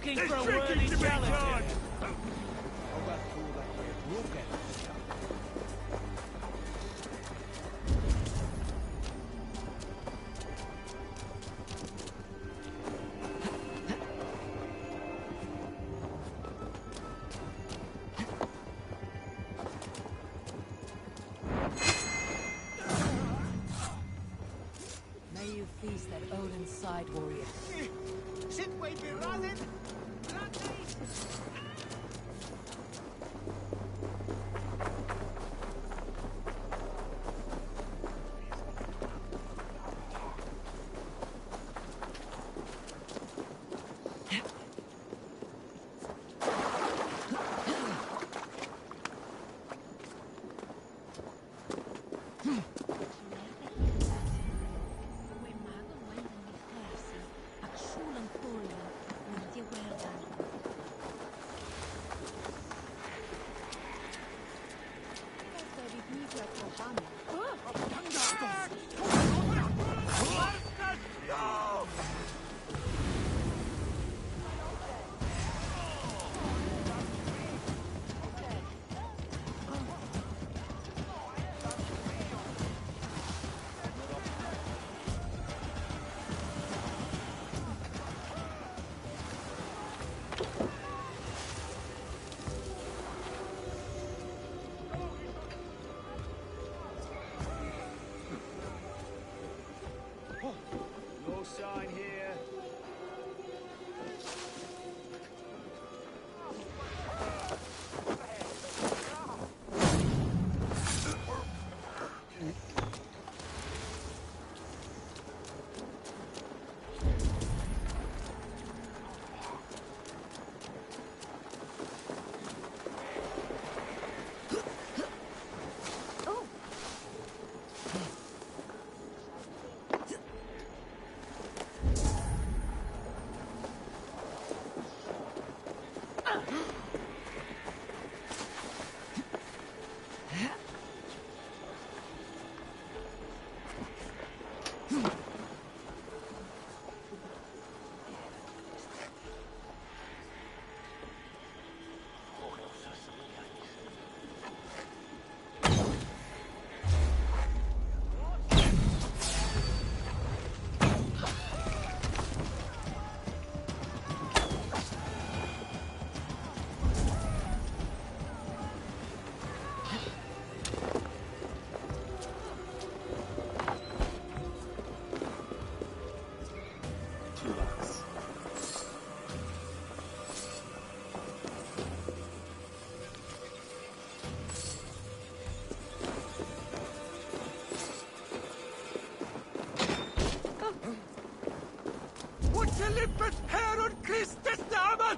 looking for a worthy challenge. May you feast at Odin's side, warrior. Should we be running? No sign here. Lippet Herod Christus Namen!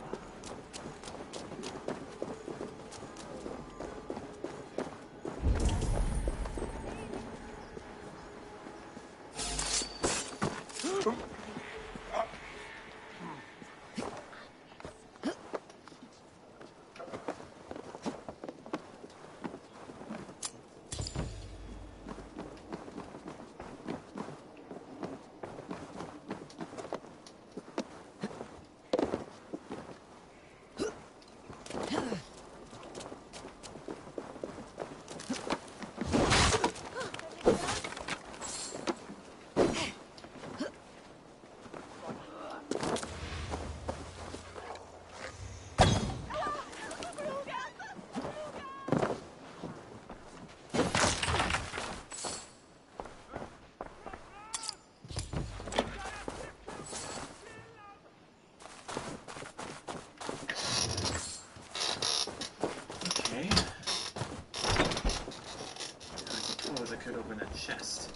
Could open a chest.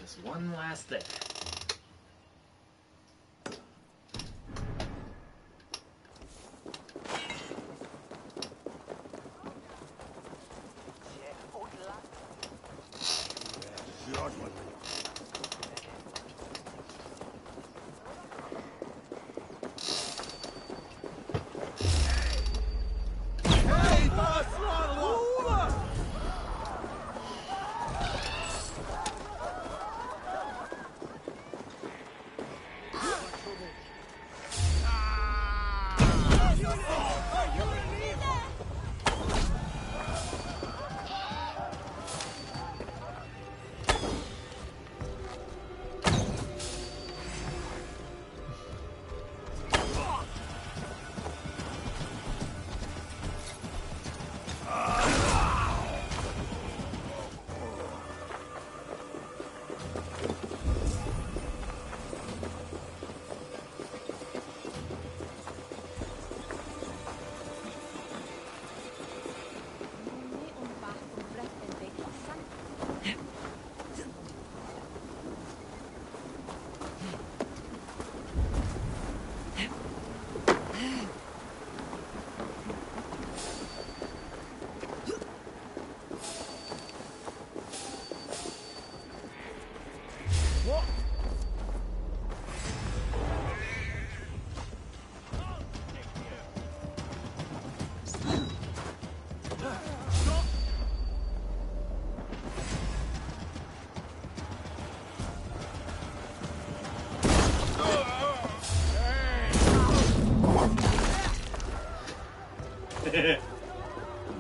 Just one last thing.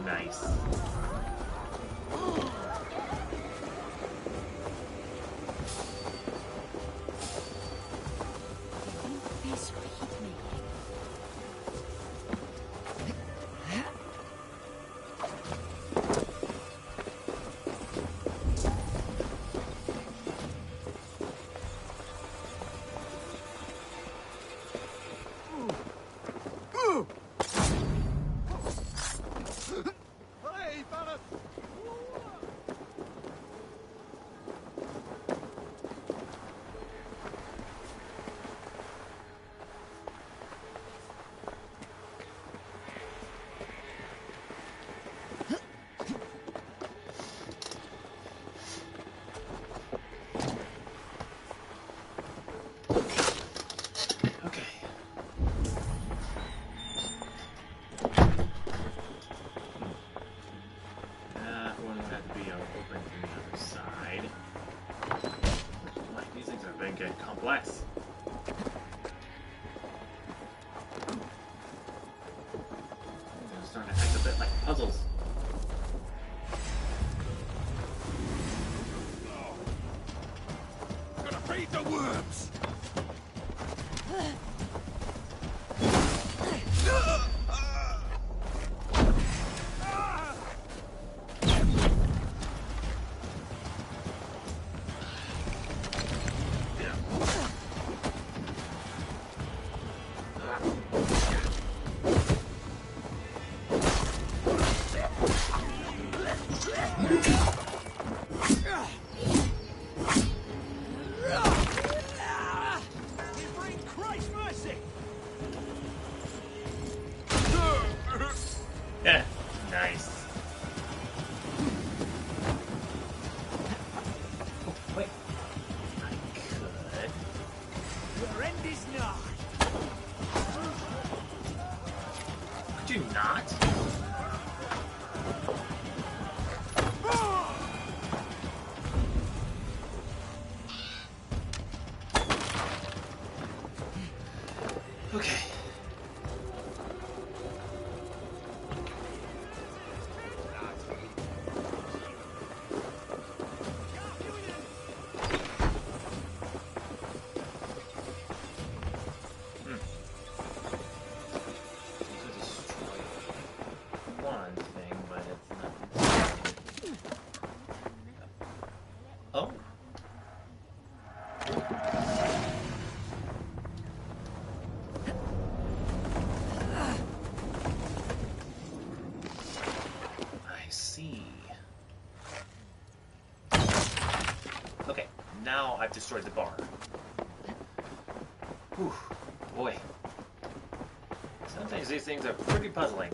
Nice. Complex. They're starting to act a bit like puzzles. Gonna feed the worms! Nice. Oh, wait. I could. Your end is nigh. Could you not? Okay. Oh. I see. Okay, now I've destroyed the bar. Whew, boy. Sometimes these things are pretty puzzling.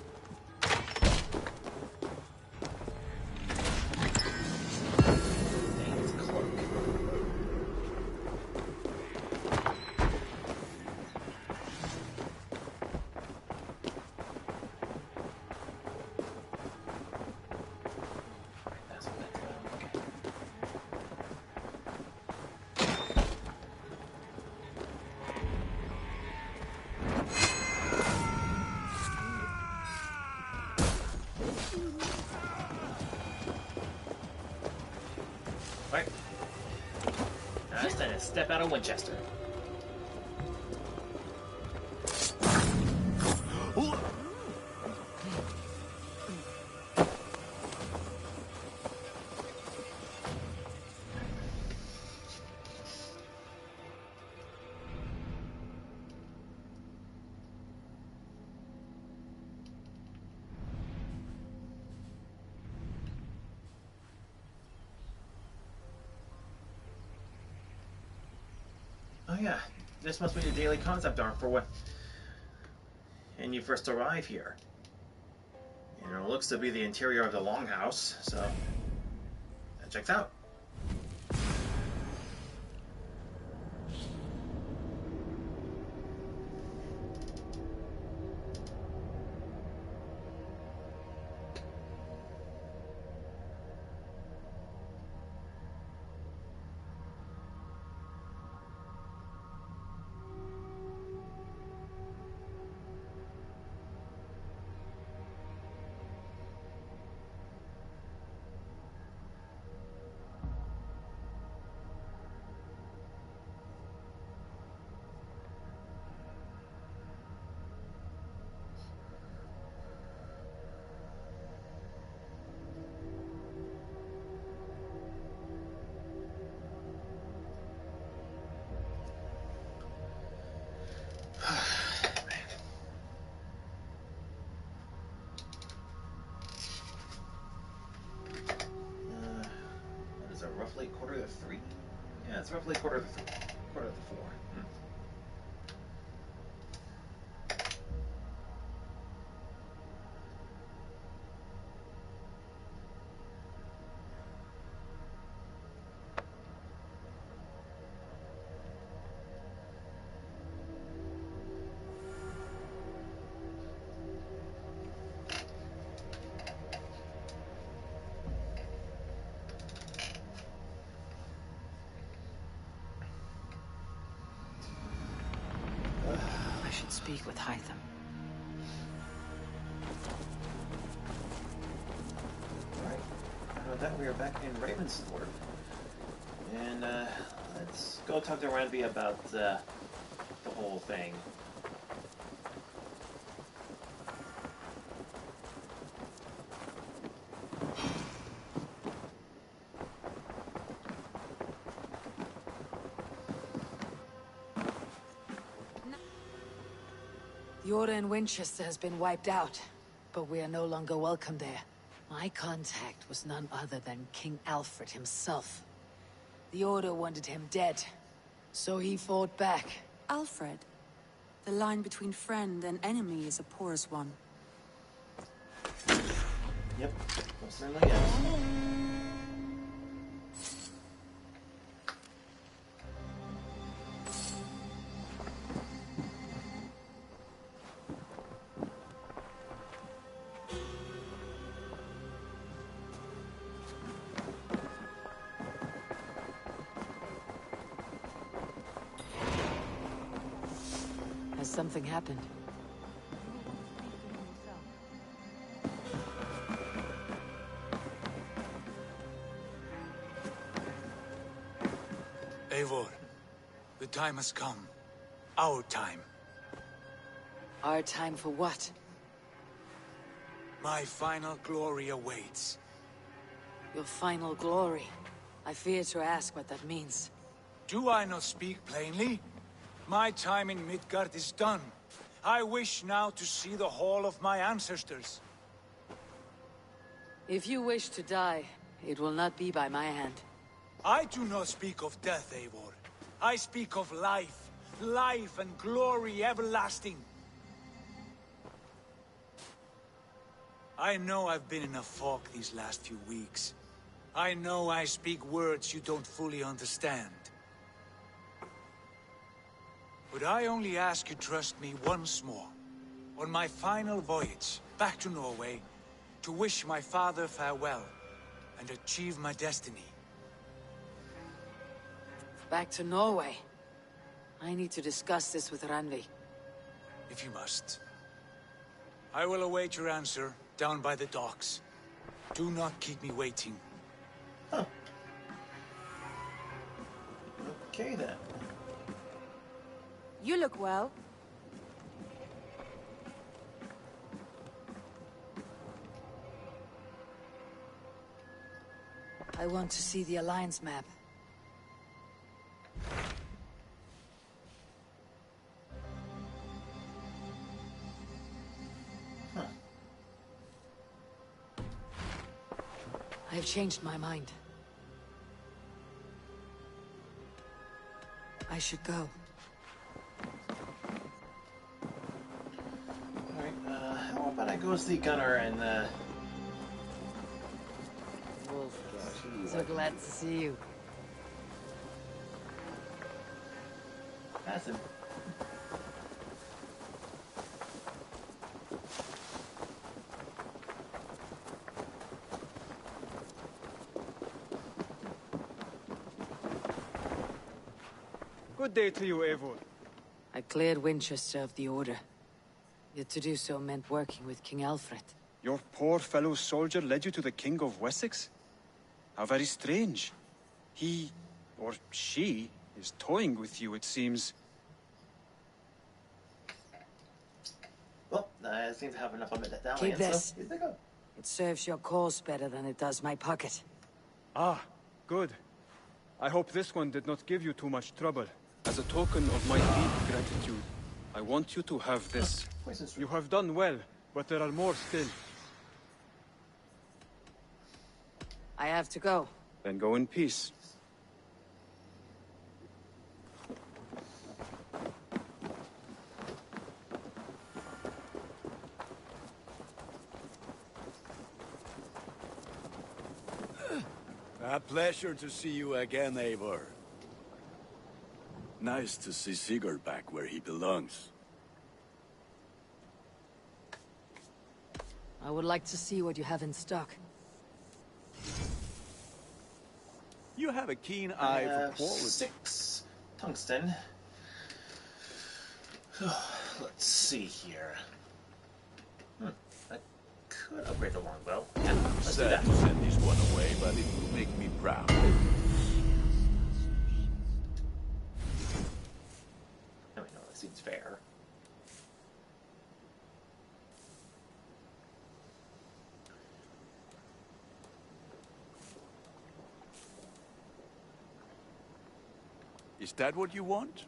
Right. Now it's time to step out of Winchester. Oh yeah, this must be the daily concept art for when you first arrive here. And it looks to be the interior of the longhouse, so that checks out. to 3? Yeah, it's roughly quarter to 3. Quarter to 4. I should speak with Hytham. Alright. With that, we are back in Ravensthorpe. And, let's go talk to Ranvi about, the whole thing. The Order in Winchester has been wiped out, but we are no longer welcome there. My contact was none other than King Alfred himself. The Order wanted him dead, so he fought back. Alfred? The line between friend and enemy is a porous one. Yep, most certainly is. Has something happened? Eivor, the time has come. Our time. Our time for what? My final glory awaits. Your final glory. I fear to ask what that means. Do I not speak plainly? My time in Midgard is done. I wish now to see the hall of my ancestors. If you wish to die, it will not be by my hand. I do not speak of death, Eivor. I speak of life. Life and glory everlasting. I know I've been in a fog these last few weeks. I know I speak words you don't fully understand. But I only ask you trust me once more. On my final voyage, back to Norway, to wish my father farewell, and achieve my destiny. Back to Norway. I need to discuss this with Ranvi. If you must. I will await your answer, down by the docks. Do not keep me waiting. Okay then. You look well. I want to see the Alliance map. I have changed my mind. I should go. Alright, how about I go see Gunnar and, Wolf, so glad to see you. Pass him. Good day to you, Eivor. I cleared Winchester of the Order. Yet to do so meant working with King Alfred. Your poor fellow soldier led you to the King of Wessex? How very strange. He, or she, is toying with you, it seems. Well, I seem to have enough of it down. Keep this. So, here they go. It serves your cause better than it does my pocket. Ah, good. I hope this one did not give you too much trouble. As a token of my deep gratitude, I want you to have this. You have done well, but there are more still. I have to go. Then go in peace. A pleasure to see you again, Eivor. Nice to see Sigurd back where he belongs. I would like to see what you have in stock. You have a keen eye for quality. 6 tungsten. Let's see here. I could upgrade the longbow. Yeah, let's do Sad that. to send this one away, but it will make me proud. I mean, no, that seems fair. Is that what you want?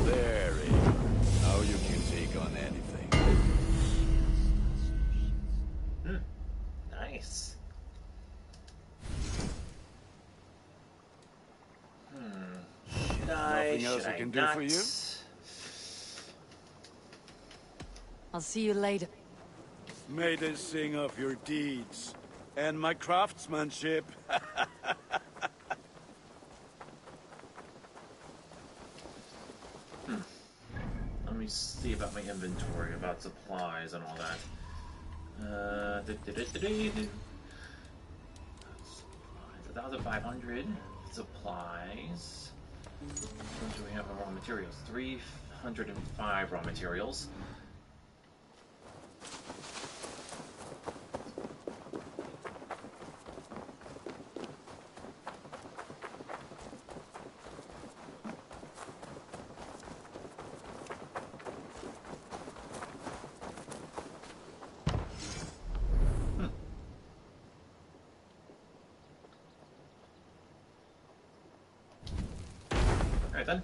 There, Eivor. Now you can take on anything. Nice. Should I? Nothing else Should I can do not? for you? I'll see you later. May they sing of your deeds and my craftsmanship. Let me see about my inventory, about supplies and all that. 1,500 supplies. What do we have in raw materials? 305 raw materials. Alright then.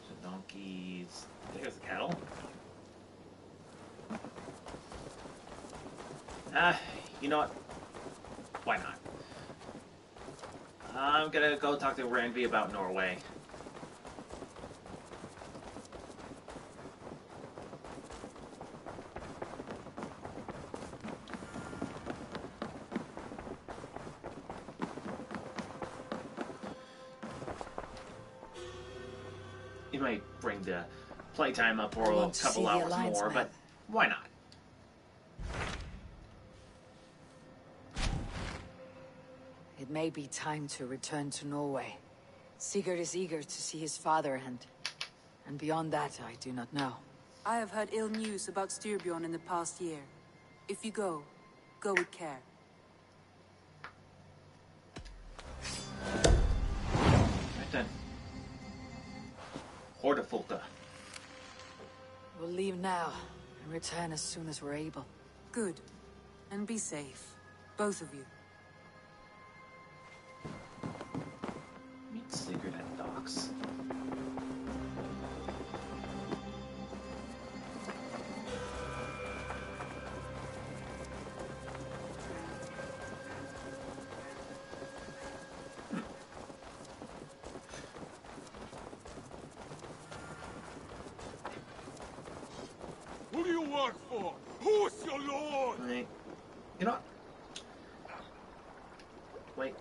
So donkeys. There's the cattle. You know what? Why not? I'm gonna go talk to Randvi about Norway. It might bring the playtime up for a couple hours more, but why not? It may be time to return to Norway. Sigurd is eager to see his father, and beyond that, I do not know. I have heard ill news about Styrbjorn in the past year. If you go with care. Right then. Hortifolka. We'll leave now, and return as soon as we're able. Good. And be safe. Both of you. Meet Sigurd at docks. Who do you work for? Who's your lord? Right. You know what? Wait.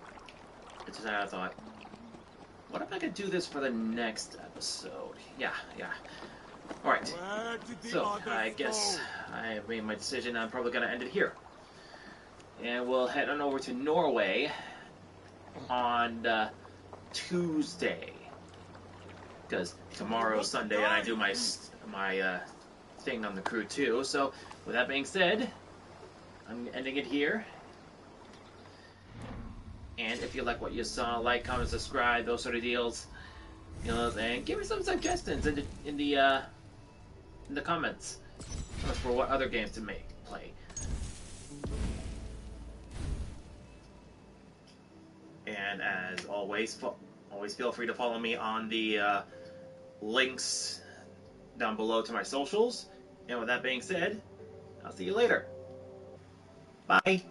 It's just how I thought. What if I could do this for the next episode? Yeah. Alright. So, I guess I made my decision. I'm probably going to end it here. And we'll head on over to Norway on Tuesday. Because tomorrow's Sunday and I do my thing on the crew too. So, with that being said, I'm ending it here. And if you like what you saw, like, comment, subscribe, those sort of deals. You know, and give me some suggestions in the comments as for what other games to play. And as always, always feel free to follow me on the links down below to my socials. And with that being said, I'll see you later. Bye.